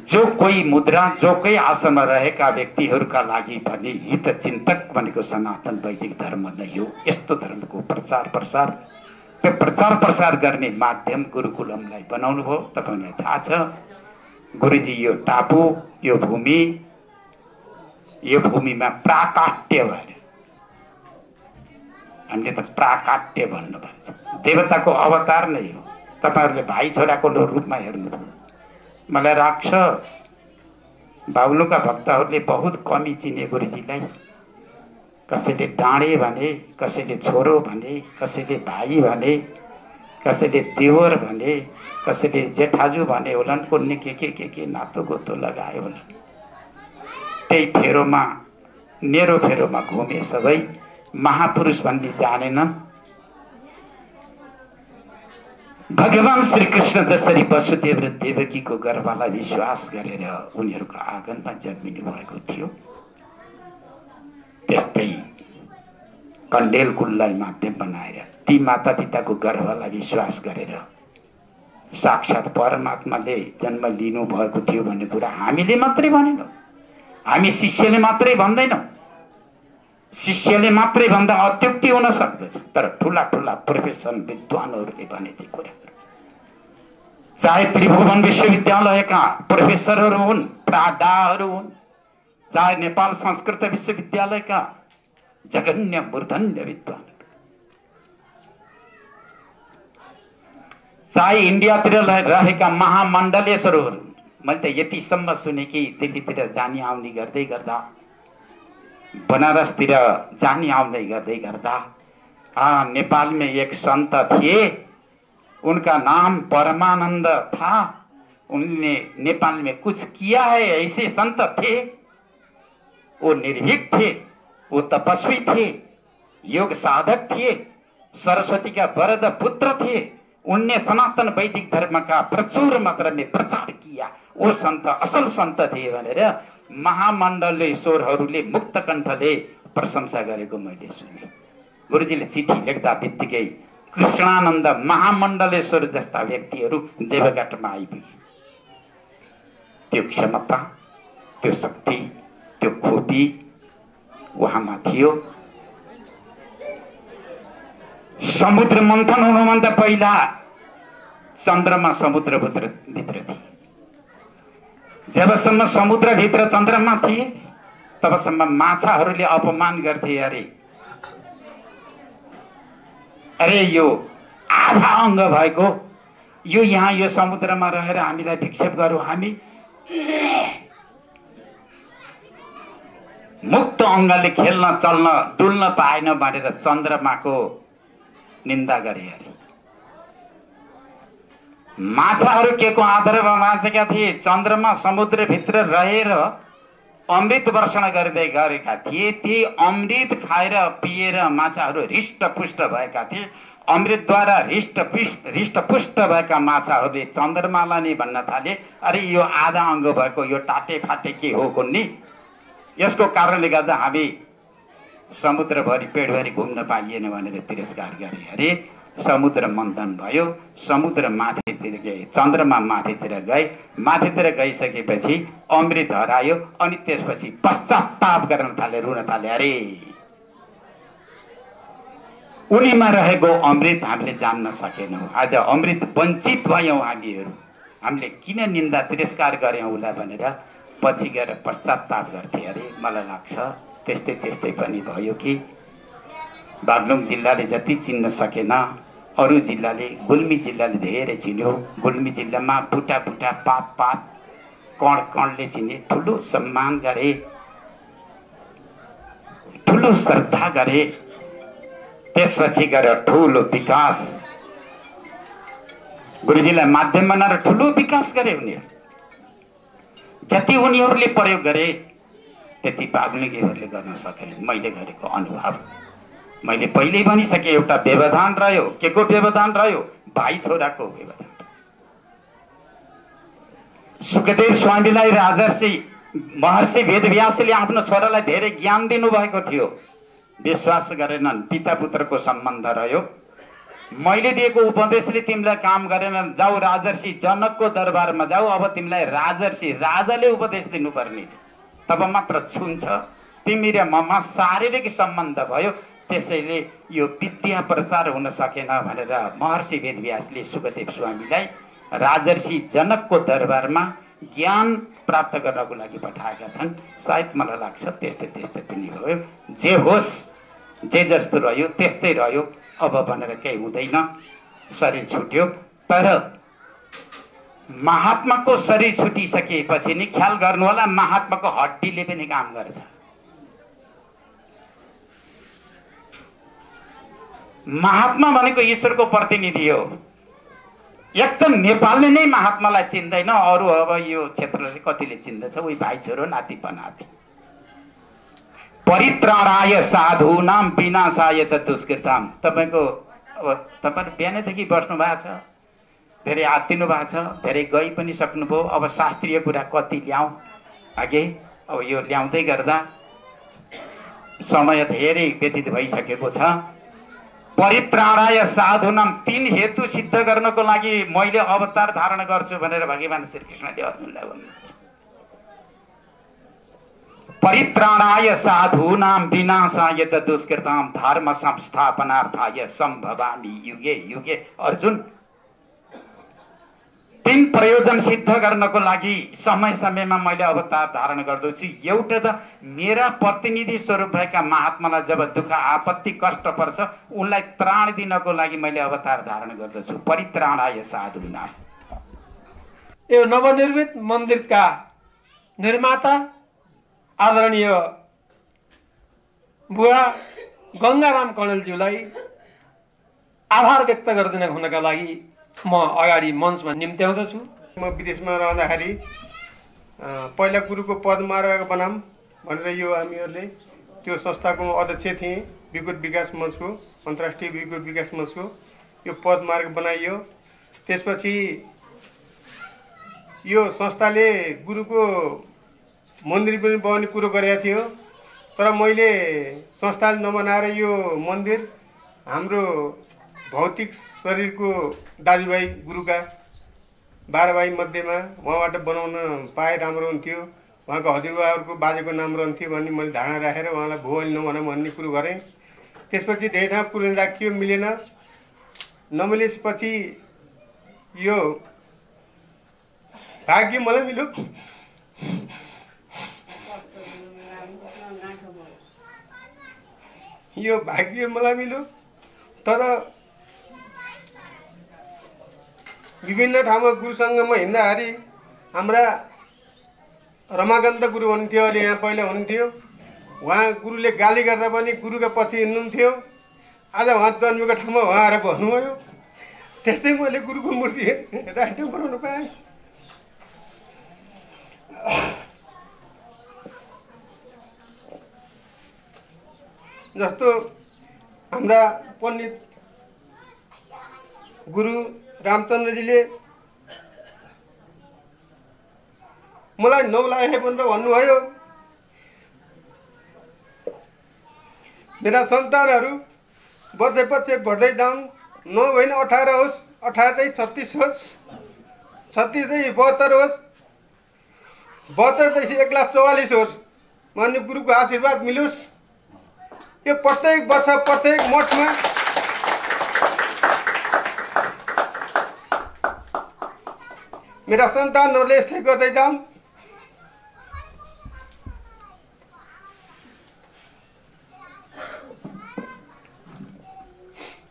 जो कोही मुद्रा, जो कोही आसनमा रहेका व्यक्तिहरूका लागि भने हित चिन्तक भनेको सनातन वैदिक धर्म नै हो। यस्तो धर्मको प्रचार प्रसार, त्यो प्रचार प्रसार गर्ने माध्यम गुरुकुलमलाई बनाउनु भयो। तपाईँलाई थाहा छ गुरुजी, यो टापु, यो भूमि, यो भूमिमा प्राकाट्य भएर, हामीले त प्राकाट्य भन्नुपर्छ, देवताको अवतार नै हो। तपाईँहरूले भाइ छोराको रूपमा हेर्नुभयो। मलाई लाग्छ बाबुलुका भक्तहरूले बहुत कमी चिने गुरुजीलाई। कसैले डाँडे भने, कसैले छोरो भने, कसैले भाइ भने, कसैले देवर भने, कसैले जेठाजु भने होलान्, कुन्ने के नातो गोतो लगायो होला। त्यही फेरोमा, नेरो फेरोमा घुमे सबै। महापुरुष भन्ने जानेनन्। भगवान श्री कृष्ण जसरी वसुदेव र देवकीको गर्भलाई विश्वास गरेर उनीहरूको आँगनमा जन्मिनु भएको थियो, त्यस्तै कण्डेल कुललाई माध्यम बनाएर ती माता पिताको गर्भलाई विश्वास गरेर साक्षात् परमात्माले जन्म लिनु भएको थियो भन्ने कुरा हामीले मात्रै भनेनौँ, हामी शिष्यले मात्रै भन्दैनौँ। शिष्यले मात्रै भन्दा अत्युक्ति हुन सक्दछ, तर ठुला ठुला प्रोफेसन विद्वानहरूले भने ती कुरा, चाहे त्रिभुवन विश्वविद्यालयका प्रोफेसरहरू हुन्, प्राडाहरू हुन्, चाहे नेपाल संस्कृत विश्वविद्यालयका जगन्य मूर्धन्य विद्वान, चाहे इन्डियातिर रहेका महामण्डलेश्वरहरू। मैले त यतिसम्म सुने कि दिल्लीतिर जाने आउने गर्दै गर्दा, बनारसतिर जाने आउँदै गर्दै गर्दा नेपाल में एक संत थे, उनका नाम परमानंद था। उनने नेपाल में कुछ किया है, ऐसे संत थे। वो निर्भीक थे, वो तपस्वी थे, योग साधक थे, सरस्वती का वरद पुत्र थे। उनने सनातन वैदिक धर्म का प्रचुर मात्रा में प्रचार किया। वो संत असल संत थे भनेर महामण्डलेश्वरहरूले मुक्त कण्ठले प्रशंसा गरेको मैले सुने। गुरुजीले चिठी लेख्दा बित्तिकै कृष्णानन्द महामण्डलेश्वर जस्ता व्यक्तिहरू देवघाटमा आइपुगे। त्यो क्षमता, त्यो शक्ति, त्यो खोपी उहाँमा थियो। समुद्र मन्थन हुनुभन्दा पहिला चन्द्रमा समुद्रभित्र थिए। जबसम्म समुद्रभित्र चन्द्रमा थिए तबसम्म माछाहरूले अपमान गर्थे। अरे यो आधा अङ्ग भएको यो यहाँ यो समुद्रमा रहेर हामीलाई विक्षेप गरौँ, हामी मुक्त अङ्गले खेल्न चल्न डुल्न पाएन भनेर चन्द्रमाको निन्दा गरे। माछाहरू के को आधारमा बाँचेका थिए? चन्द्रमा समुद्रभित्र रहेर अमृत वर्षण गर्दै गरेका थिए। ती अमृत खाएर पिएर माछाहरू हृष्टपुष्ट भएका थिए। अमृतद्वारा हृष्टपुष्ट भएका माछाहरूले चन्द्रमालाई नै भन्न थाले, अरे यो आधा अङ्ग भएको यो टाटे फाटे के हो कुन्नी? यसको कारणले गर्दा हामी समुद्रभरि पेटभरि घुम्न पाइएन भनेर तिरस्कार गरे। अरे समुद्र मन्थन भयो, समुद्र माथितिर गए, चन्द्रमा माथितिर गए, माथितिर गइसकेपछि अमृत हरायो अनि त्यसपछि पश्चाताप गर्न थाले, रुन थाले। अरे उनीमा रहेको अमृत हामीले जान्न सकेनौँ, आज अमृत वञ्चित भयौँ हामीहरू, हामीले किन निन्दा तिरस्कार गऱ्यौँ उसलाई भनेर पछि गएर पश्चाताप गर्थे। अरे मलाई लाग्छ त्यस्तै त्यस्तै पनि भयो कि बागलुङ जिल्लाले जति चिन्न सकेन अरू जिल्लाले, गुल्मी जिल्लाले धेरै चिन्यो। गुल्मी जिल्लामा बुटा बुटा पात पात कण कणले चिने, ठुलो सम्मान गरे, ठुलो श्रद्धा गरे, त्यसपछि गएर ठुलो विकास, गुरुजीलाई माध्यम बनाएर ठुलो विकास गरे उनीहरू। जति उनीहरूले प्रयोग गरे त्यति बागलुङीहरूले गर्न सकेन। मैले गरेको अनुभव मैले पहिल्यै भनिसके, एउटा व्यवधान रह्यो। के को व्यवधान रह्यो? भाइ छोराको व्यवधान। सुखदेव स्वामीलाई राजर्षि महर्षि वेदव्यासले आफ्नो छोरालाई धेरै ज्ञान दिनुभएको थियो, विश्वास गरेनन्। पिता पुत्रको सम्बन्ध रह्यो। मैले दिएको उपदेशले तिमीलाई काम गरेनन्, जाऊ राजर्षि जनकको दरबारमा जाऊ, अब तिमीलाई राजर्षि राजाले उपदेश दिनुपर्ने छ, तब मात्र छुन्छ। तिमी र ममा शारीरिक सम्बन्ध भयो, त्यसैले यो विद्या प्रचार हुन सकेन भनेर महर्षि वेदव्यासले सुखदेव स्वामीलाई राजर्षि जनकको दरबारमा ज्ञान प्राप्त गर्नको लागि पठाएका छन्। सायद मलाई लाग्छ त्यस्तै त्यस्तै पनि भयो। जे होस्, जे जस्तो रह्यो त्यस्तै रह्यो, अब भनेर केही हुँदैन, शरीर छुट्यो। तर महात्माको शरीर छुटिसकेपछि नि ख्याल गर्नु होला, महात्माको हड्डीले पनि काम गर्छ। महात्मा भनेको ईश्वरको प्रतिनिधि हो। एक त नेपालले नै महात्मालाई चिन्दैन, अरू अब यो क्षेत्रले कतिले चिन्दछ? उही भाइ छोरो नाति पनाति। परित्राणाय साधूनाम विनाशाय च दुष्कृताम। तपाईँको अब तपाईँ बिहानैदेखि बस्नु भएको छ, धेरै हात दिनु भएको छ, धेरै गइ पनि सक्नुभयो। अब शास्त्रीय कुरा कति ल्याउँ अघि, अब यो ल्याउँदै गर्दा समय धेरै व्यतीत भइसकेको छ। परित्राणाय साधुनाम, 3 हेतु सिद्ध गर्नको लागि मैले अवतार धारण गर्छु भनेर भगवान श्रीकृष्णले अर्जुनलाई भन्नुहुन्छ। परित्राणाय साधूनाम विनाशाय च दुष्कृताम धर्म संस्थापनार्थाय सम्भवामि युगे युगे। अर्जुन, 3 प्रयोजन सिद्ध गर्नको लागि समय समयमा मैले अवतार धारण गर्दछु। एउटा त मेरा प्रतिनिधि स्वरूप भएका महात्मालाई जब दुःख आपत्ति कष्ट पर्छ उनलाई त्राण दिनको लागि मैले अवतार धारण गर्दछु। परित्राणाय साधूनाम। यो नवनिर्मित मन्दिरका निर्माता आदरणीय बुवा गङ्गाराम कणेलज्यूलाई आभार व्यक्त गरिदिन हुनका लागि म अगाडि मञ्चमा निम्त्याउँदछु। म विदेशमा रहँदाखेरि पहिला गुरुको पदमार्ग बनाऊँ भनेर यो हामीहरूले त्यो संस्थाको अध्यक्ष थिएँ। विकृत विकास मञ्चको, अन्तर्राष्ट्रिय विकृत विकास मञ्चको यो पदमार्ग बनाइयो। त्यसपछि यो संस्थाले गुरुको मन्दिर पनि बनाउने कुरो गरेको थियो, तर मैले संस्था नबनाएर यो मन्दिर हाम्रो भौतिक शरीरको दाजुभाइ गुरुका 12 भाइ मध्येमा उहाँबाट बनाउन पाए राम्रो हुन्थ्यो। उहाँको हजुरबाहरूको बाजेको नाम रहन्थ्यो भन्ने मैले धारणा राखेर उहाँलाई भो अहिले नभनौँ भन्ने कुरो गरेँ। त्यसपछि धेरै ठाउँ कुरो राखियो, मिलेन। नमिलेपछि यो भाग्य मलाई मिल्यो। यो भाग्य मलाई मिल्यो। तर विभिन्न ठाउँमा गुरुसँग म हिँड्दाखेरि हाम्रा रमाकान्त गुरु हुनुहुन्थ्यो, अहिले यहाँ पहिला हुनुहुन्थ्यो। उहाँ गुरुले गाली गर्दा पनि गुरुका पछि हिँड्नुहुन्थ्यो। आज उहाँ जन्मेको ठाउँमा उहाँ आएर भन्नुभयो। त्यस्तै मैले गुरुको मूर्ति राख्न बनाउनु पाएँ। जस्तो हाम्रा पण्डित गुरु रामचन्द्रजीले मलाई 9 लाख भनेर भन्नुभयो। मेरा सन्तानहरू वर्षै पछि बढ्दै जाउन्, 9 होइन 18 होस्, 18 चाहिँ 36 होस्, 36 चाहिँ 72 होस्, 72 चाहिँ 1,44,000 होस् भन्ने गुरुको आशीर्वाद मिलोस्। यो प्रत्येक वर्ष प्रत्येक मठमा मेरा सन्तानहरूले यसले गर्दै जाउन्।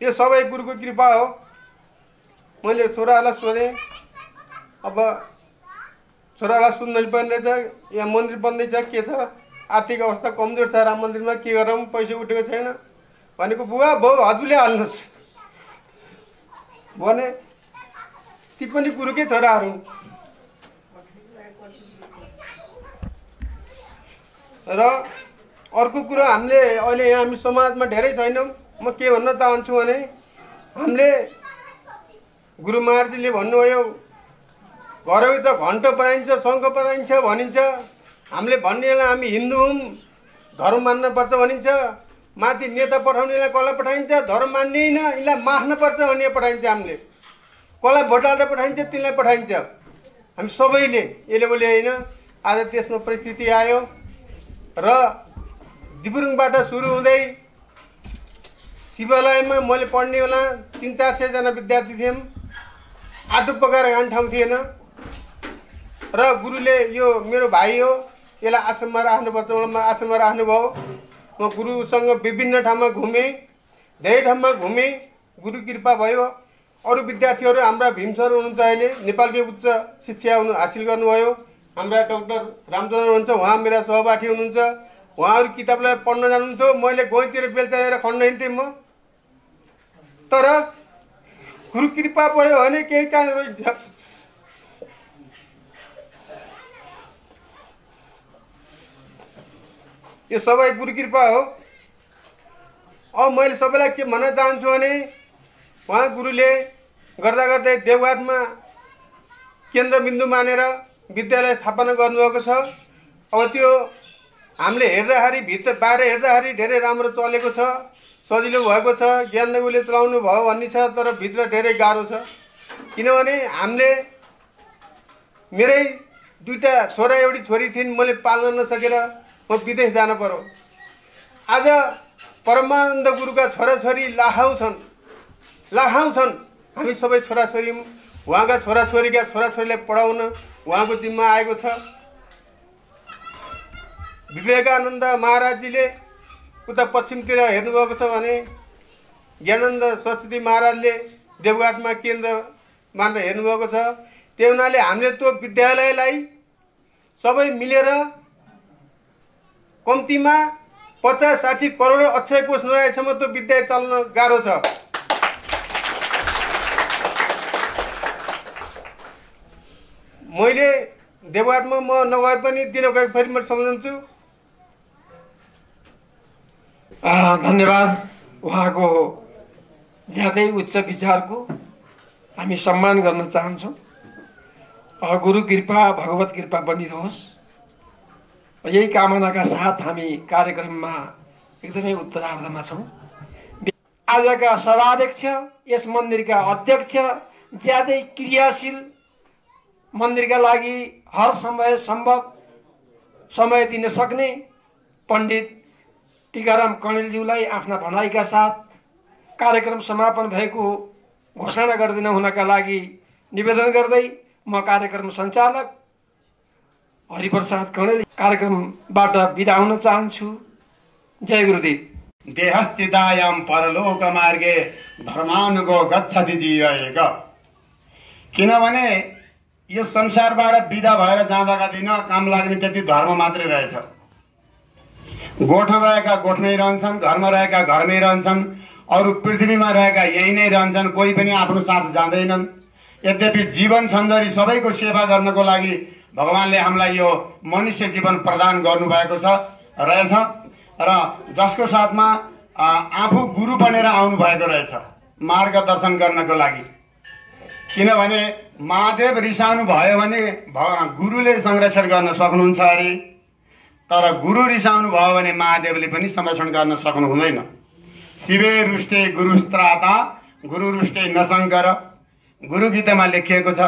यो सबै गुरुको कृपा हो। मैले छोराहरूलाई सोधेँ, अब छोरालाई सुन्नै पर्ने रहेछ, यहाँ मन्दिर बन्दैछ, के छ, आर्थिक अवस्था कमजोर छ, राम मन्दिरमा के गरौँ, पैसा उठेको छैन भनेको। बुवा बाउ हजुरले हाल्नुहोस् भने। ती पनि गुरुकै छोराहरू। र अर्को कुरो, हामीले अहिले यहाँ हामी समाजमा धेरै छैनौँ। म के भन्न चाहन्छु भने, हामीले गुरु महाराजले भन्नुभयो घरभित्र घन्ट पढाइन्छ, शङ्ख पढाइन्छ भनिन्छ। हामीले भन्नेलाई हामी हिन्दू हौँ, धर्म मान्नुपर्छ भनिन्छ। माथि नेता पठाउनेलाई कसलाई पठाइन्छ, धर्म मान्दैन, यिनलाई मार्नुपर्छ भन्ने पठाइन्छ। हामीले कसलाई भोट हालेर पठाइन्छ, तिनलाई पठाइन्छ। हामी सबैले यसले बोले होइन। आज त्यसमा परिस्थिति आयो र दिबुरुङबाट सुरु हुँदै शिवालयमा मैले पढ्ने बेला 300-400 जना विद्यार्थी थियौँ। आटो पकाएर खाने ठाउँ थिएन। र गुरुले यो मेरो भाइ हो, यसलाई आश्रममा राख्नुपर्छ, मलाई आश्रममा राख्नुभयो। म गुरुसँग विभिन्न ठाउँमा घुमेँ, धेरै ठाउँमा घुमेँ, गुरु कृपा भयो। अरू विद्यार्थीहरू हाम्रा भीमसर हुनुहुन्छ, अहिले नेपालकै उच्च शिक्षा हासिल गर्नुभयो। हाम्रा डाक्टर रामचन्द्र हुनुहुन्छ, उहाँ मेरा सहपाठी हुनुहुन्छ। उहाँहरू किताबलाई पढ्न जानुहुन्थ्यो, मैले गोइतिर बेलचा लिएर खण्ड हिँड्थेँ म। तर गुरु कृपा भयो भने केही चाहिँदो रहेछ। यो सबै गुरु कृपा हो। अब मैले सबैलाई के भन्न चाहन्छु भने, उहाँ गुरुले गर्दा गर्दै देवघाटमा केन्द्रबिन्दु मानेर विद्यालय स्थापना गर्नुभएको छ। अब त्यो हामीले हेर्दाखेरि भित्र बाहिर हेर्दाखेरि धेरै राम्रो चलेको छ, सजिलो भएको छ, ज्ञानदेवले चलाउनु भयो भन्ने छ। तर भित्र धेरै गाह्रो छ। किनभने हामीले मेरै 2टा छोरा एउटी छोरी थिइन्, मैले पाल्न नसकेर म विदेश जान पर्यो। आज परमानन्द गुरुका छोराछोरी लाखौँ छन्। हामी सबै छोराछोरी, उहाँका छोराछोरीका छोराछोरीलाई पढाउन उहाँको जिम्मा आएको छ। विवेकानन्द महाराजजीले उता पश्चिमतिर हेर्नुभएको छ भने, ज्ञानन्द सरस्वती महाराजले देवघाटमा केन्द्र मानेर हेर्नुभएको छ। त्यही हुनाले हामीले त्यो विद्यालयलाई सबै मिलेर कम्तीमा 50-60 करोड अक्षय कोष नरहेसम्म त्यो विद्यालय चल्न गाह्रो छ। मैले देवघाटमा म नभए पनि दिनको फेरि म सम्झन्छु। धन्यवाद। उहाँको ज्यादै उच्च विचारको हामी सम्मान गर्न चाहन्छौँ। गुरु कृपा भगवत कृपा बनिरहोस्। यही कामनाका साथ हामी कार्यक्रममा एकदमै उत्तरार्धमा छौँ। आजका सभाध्यक्ष, यस मन्दिरका अध्यक्ष, ज्यादै क्रियाशील, मन्दिरका लागि हर समय सम्भव समय दिन सक्ने पण्डित टीकाराम कणेलज्यूलाई आफ्ना भनाइका साथ कार्यक्रम समापन भएको घोषणा गरिदिन हुनका लागि निवेदन गर्दै म कार्यक्रम सञ्चालक हरिप्रसाद कणेल कार्यक्रमबाट बिदा हुन चाहन्छु। जय गुरुदेव। देहस्थितायां परलोक मार्गे धर्मानुगो गच्छति जीवयेक। किनभने यो संसारबाट बिदा भएर जाँदाका दिन काम लाग्ने त्यति धर्म मात्रै रहेछ। गोठमा रहेका गोठमै रहन्छन्, घरमा रहेका घरमै रहन्छन्, अरू पृथ्वीमा रहेका यही नै रहन्छन्, कोही पनि आफ्नो साथ जाँदैनन्। यद्यपि जीवन छन्दरी सबैको सेवा गर्नको लागि भगवानले हामीलाई यो मनुष्य जीवन प्रदान गर्नुभएको रहेछ र जसको साथमा आफू गुरु बनेर आउनु भएको रहेछ मार्गदर्शन गर्नको लागि। किनभने महादेव रिसाउनु भयो भने गुरुले संरक्षण गर्न सक्नुहुन्छ अरे, तर गुरु रिसाउनु भयो भने महादेवले पनि संरक्षण गर्न सक्नु हुँदैन। शिवे रुष्टे गुरुस्त्राता गुरु रुष्टे नशङ्कर गुरु गीतामा लेखिएको छ।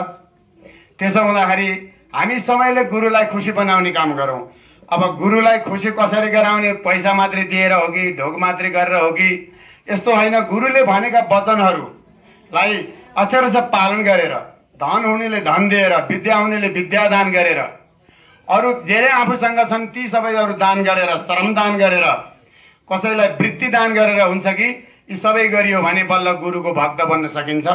त्यसो हुँदाखेरि हामी सबैले गुरुलाई खुसी बनाउने काम गरौँ। अब गुरुलाई खुसी कसरी गराउने, पैसा मात्रै दिएर हो कि ढोक मात्रै गरेर हो कि, यस्तो होइन। गुरुले भनेका वचनहरूलाई अक्षरशः पालन गरेर, धन हुनेले धन दिएर, विद्या हुनेले विद्या दान गरेर, अरू धेरै आफूसँग छन् ती सबैहरू दान गरेर, श्रम दान गरेर, कसैलाई वृत्ति दान गरेर हुन्छ कि यी सबै गरियो भने बल्ल गुरुको भक्त बन्न सकिन्छ।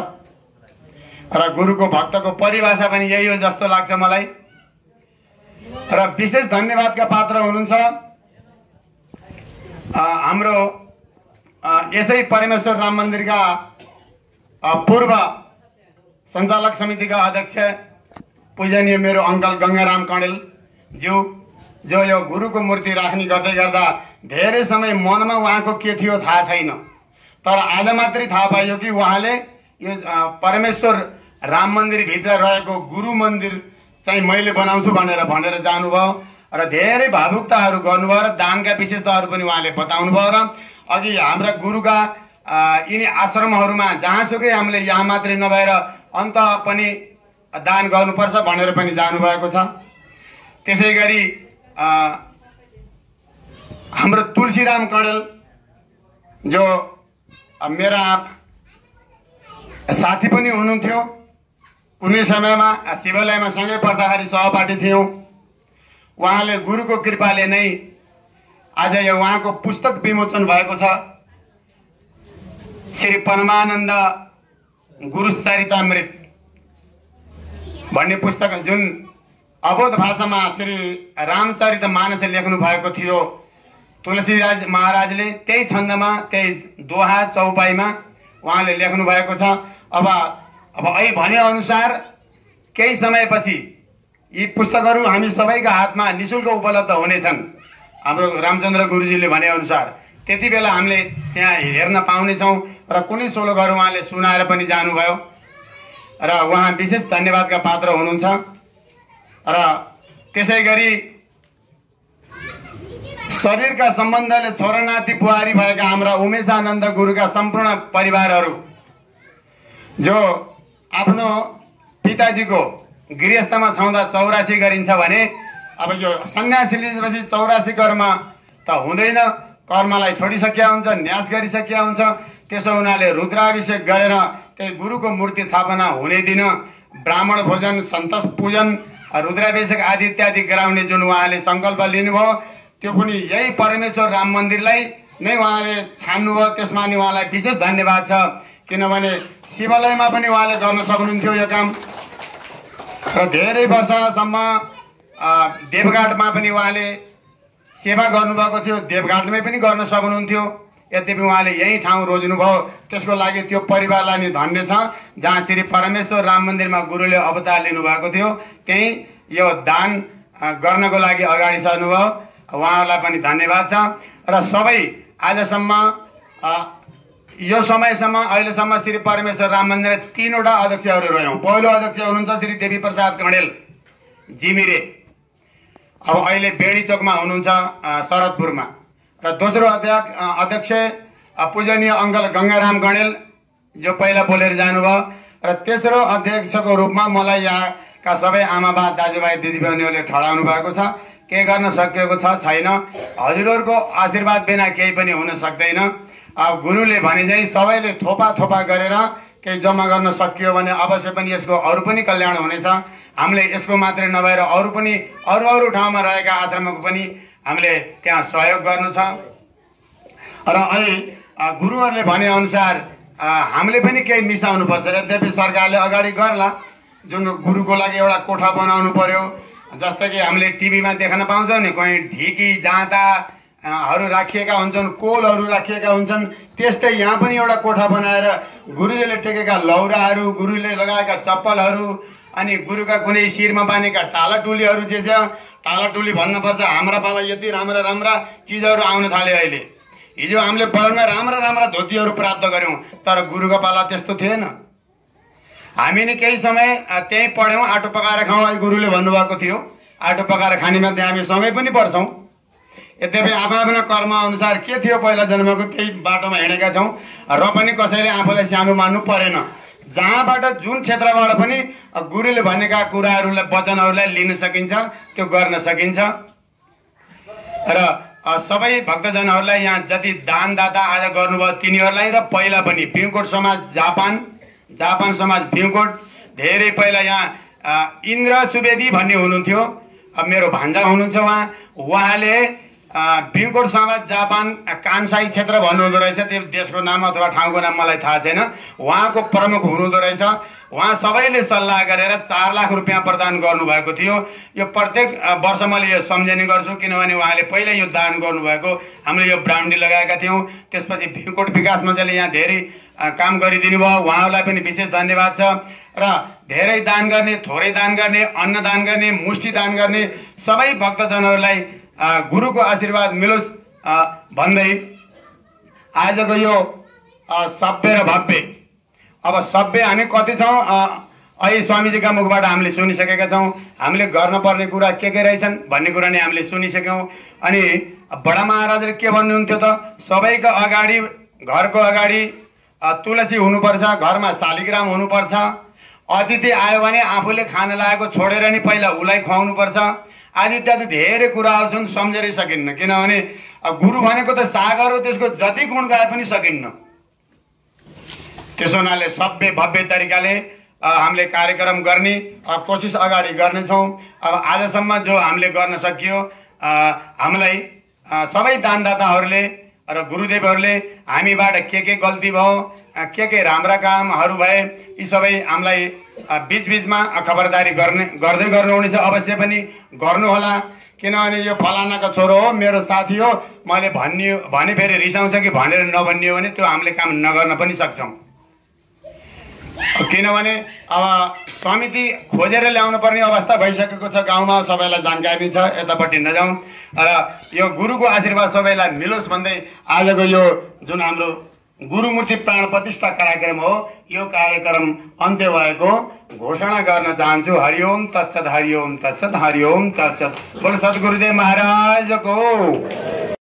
र गुरुको भक्तको परिभाषा पनि यही हो जस्तो लाग्छ मलाई। र विशेष धन्यवादका पात्र हुनुहुन्छ हाम्रो यसै परमेश्वर राम मन्दिरका पूर्व सञ्चालक समितिका अध्यक्ष पूजनीय मेरो अङ्कल गङ्गाराम कणेल ज्यू, जो यो गुरुको मूर्ति राख्ने गर्दै गर्दा धेरै समय मनमा उहाँको के थियो थाहा छैन, तर आज मात्रै थाहा पाइयो कि उहाँले यो परमेश्वर राम मन्दिरभित्र रहेको गुरु मन्दिर चाहिँ मैले बनाउँछु भनेर जानुभयो र धेरै भावुकताहरू गर्नुभयो र दानका विशेषताहरू पनि उहाँले बताउनु भयो। र अघि हाम्रा गुरुका यिनी आश्रमहरूमा जहाँसुकै हामीले यहाँ मात्रै नभएर अन्त पनि दान गर्नुपर्छ भनेर पनि जानुभएको छ। त्यसै गरी हाम्रो तुलसीराम कणेल जो मेरा साथी पनि हुनुहुन्थ्यो, कुनै समयमा शिवालयमा सँगै पढ्दाखेरि सहपाठी थियौँ। उहाँले गुरुको कृपाले नै आज यो उहाँको पुस्तक विमोचन भएको छ, श्री परमानन्द गुरुचरितामृत भन्ने पुस्तक, जुन अबोध भाषामा श्री रामचरित मानस लेख्नु भएको थियो तुलसीराज महाराजले। त्यही छन्दमा, त्यही दोहा चौपाईमा उहाँले लेख्नु भएको छ। अब अहिले भने अनुसार केही समयपछि यी पुस्तकहरू हामी सबैका हातमा निःशुल्क उपलब्ध हुनेछन्। हाम्रो रामचन्द्र गुरुजीले भने अनुसार त्यति बेला हामीले त्यहाँ हेर्न पाउनेछौँ र कुनै श्लोकहरू उहाँले सुनाएर पनि जानुभयो र उहाँ विशेष धन्यवादका पात्र हुनुहुन्छ। र त्यसै गरी शरीरका सम्बन्धले छोरानाति बुहारी भएका हाम्रा उमेशानन्द गुरुका सम्पूर्ण परिवारहरू जो आफ्नो पिताजीको गृहस्थमा छँदा 84 गरिन्छ भने अब यो सन्यासी लिएपछि 84 कर्म त हुँदैन, कर्मलाई छोडिसकिया हुन्छ, न्यास गरिसकिया हुन्छ। त्यसो हुनाले रुद्राभिषेक गरेर त्यही गुरुको मूर्ति स्थापना हुने दिन ब्राह्मण भोजन, सन्तोष पूजन, रुद्राभिषेक आदि इत्यादि गराउने जुन उहाँले सङ्कल्प लिनुभयो त्यो पनि यही परमेश्वर राम मन्दिरलाई नै उहाँले छान्नुभयो। त्यसमा नि उहाँलाई विशेष धन्यवाद छ, किनभने शिवालयमा पनि उहाँले गर्न सक्नुहुन्थ्यो यो काम र धेरै वर्षसम्म देवघाटमा पनि उहाँले सेवा गर्नुभएको थियो, देवघाटमै पनि गर्न सक्नुहुन्थ्यो। यद्यपि उहाँले यही ठाउँ रोज्नुभयो, त्यसको लागि त्यो परिवारलाई नि धन्य छ। जहाँ श्री परमेश्वर राम मन्दिरमा गुरुले अवतार लिनुभएको थियो त्यही यो दान गर्नको लागि अगाडि सर्नुभयो, उहाँहरूलाई पनि धन्यवाद छ। र सबै आजसम्म यो समयसम्म अहिलेसम्म श्री परमेश्वर राम मन्दिर 3वटा अध्यक्षहरू रह्यौँ। पहिलो अध्यक्ष हुनुहुन्छ श्री देवी प्रसाद कणेल जिमिरे, अब अहिले बेडी चोकमा हुनुहुन्छ शरदपुरमा। र दोस्रो अध्यक्ष पूजनीय अङ्कल गङ्गाराम कणेल जो पहिला बोलेर जानुभयो। र तेस्रो अध्यक्षको रूपमा मलाई यहाँका सबै आमाबा दाजुभाइ दिदीबहिनीहरूले ठडाउनु भएको छ। के गर्न सकिएको छ छैन, हजुरहरूको आशीर्वाद बिना केही पनि हुन सक्दैन। अब गुरुले भने चाहिँ सबैले थोपा थोपा गरेर केही जम्मा गर्न सकियो भने अवश्य पनि यसको अरू पनि कल्याण हुनेछ। हामीले यसको मात्रै नभएर अरू पनि अरू ठाउँमा रहेका आश्रमको पनि हामीले त्यहाँ सहयोग गर्नु छ। र अहिले गुरुहरूले भनेअनुसार हामीले पनि केही मिसाउनुपर्छ। यद्यपि सरकारले अगाडि गर्ला, जुन गुरुको लागि एउटा कोठा बनाउनु पर्यो। जस्तै कि हामीले टिभीमा देख्न पाउँछौँ नि, कहीँ ढिकी जाँताहरू राखिएका हुन्छन्, कोलहरू राखिएका हुन्छन्, त्यस्तै यहाँ पनि एउटा कोठा बनाएर गुरुजीले टेकेका लौराहरू, गुरुले लगाएका चप्पलहरू, अनि गुरुका कुनै शिरमा बाँधेका टालाटुलीहरू जे छ, टालाटुली भन्नुपर्छ, हाम्रा पाला यति राम्रा राम्रा चिजहरू आउन थाले अहिले। हिजो हामीले बजारमा राम्रा राम्रा धोतीहरू प्राप्त गऱ्यौँ, तर गुरुको पाला त्यस्तो थिएन। हामी नि केही समय त्यहीँ पढ्यौँ, आटो पकाएर खाउँ, अहिले गुरुले भन्नुभएको थियो आटो पकाएर खानेमा त्यहाँ हामी सँगै पनि पढ्छौँ। यद्यपि आफ्ना कर्म अनुसार के थियो पहिला जन्मको त्यही बाटोमा हिँडेका छौँ, र पनि कसैले आफूलाई सानो मान्नु परेन। जहाँबाट जुन क्षेत्रबाट पनि गुरुले भनेका कुराहरूलाई वचनहरूलाई लिन सकिन्छ, त्यो गर्न सकिन्छ। र सबै भक्तजनहरूलाई यहाँ जति दानदाता आज गर्नुभयो तिनीहरूलाई, र पहिला पनि भिमकोट समाज जापान समाज भिमकोट, धेरै पहिला यहाँ इन्द्र सुवेदी भन्ने हुनुहुन्थ्यो, मेरो भान्जा हुनुहुन्छ उहाँले भिमकोट समाज जापान कान्साई क्षेत्र भन्नुहुँदो रहेछ। त्यो देशको नाम अथवा ठाउँको नाम मलाई थाहा छैन। उहाँको प्रमुख हुनुहुँदो रहेछ। उहाँ सबैले सल्लाह गरेर 4 लाख रुपियाँ प्रदान गर्नुभएको थियो। यो प्रत्येक वर्ष मैले यो सम्झने गर्छु, किनभने उहाँले पहिला यो दान गर्नुभएको। हामीले यो ब्रान्डी लगाएका थियौँ। त्यसपछि भिमकोट विकास मञ्चले यहाँ धेरै काम गरिदिनु भयो, उहाँहरूलाई पनि विशेष धन्यवाद छ। र धेरै दान गर्ने, थोरै दान गर्ने, अन्न दान गर्ने, मुष्टि दान गर्ने सबै भक्तजनहरूलाई गुरुको आशीर्वाद मिलोस् भन्दै आजको यो सभ्य र भव्य, अब सभ्य हामी कति छौँ अहिले स्वामीजीका मुखबाट हामीले सुनिसकेका छौँ। हामीले गर्नुपर्ने कुरा के रहेछन् भन्ने कुरा नै हामीले सुनिसक्यौँ। अनि बडा महाराजले के भन्नुहुन्थ्यो त, सबैको अगाडि, घरको अगाडि तुलसी हुनुपर्छ, घरमा शालिग्राम हुनुपर्छ, अतिथि आयो भने आफूले खान लागेको छोडेर नि पहिला उसलाई खुवाउनुपर्छ, आदि इत्यादि धेरै कुराहरू छन्, सम्झेरै सकिन्न। किनभने गुरु भनेको त सागर हो, त्यसको जति गुण गाए पनि सकिन्न। त्यसो हुनाले सभ्य भव्य तरिकाले हामीले कार्यक्रम गर्ने कोसिस अगाडि गर्नेछौँ। अब आजसम्म जो हामीले गर्न सकियो, हामीलाई सबै दानदाताहरूले र गुरुदेवहरूले हामीबाट के गल्ती भयो, के राम्रा कामहरू भए, यी सबै हामीलाई बीचबीचमा खबरदारी गर्दै गर्नुहुनेछ। अवश्य पनि गर्नुहोला, किनभने यो फलानाको छोरो हो, मेरो साथी हो, मैले भने फेरि रिसाउँछ कि भनेर नभनियो भने त्यो हामीले काम नगर्न पनि सक्छौँ। किनभने अब समिति खोजेर ल्याउनु पर्ने अवस्था भइसकेको छ, गाउँमा सबैलाई जानकारी छ, यतापट्टि नजाउँ। र यो गुरुको आशीर्वाद सबैलाई मिलोस् भन्दै आजको यो जुन हाम्रो गुरुमूर्ति प्राण प्रतिष्ठा कार्यक्रम हो, यो कार्यक्रम अन्त्य भएको घोषणा गर्न चाहन्छु। हरिओम तत्सत, हरिओम तत्सत, हरिओम तत्सत। बोल सद्गुरुदेव महाराजको।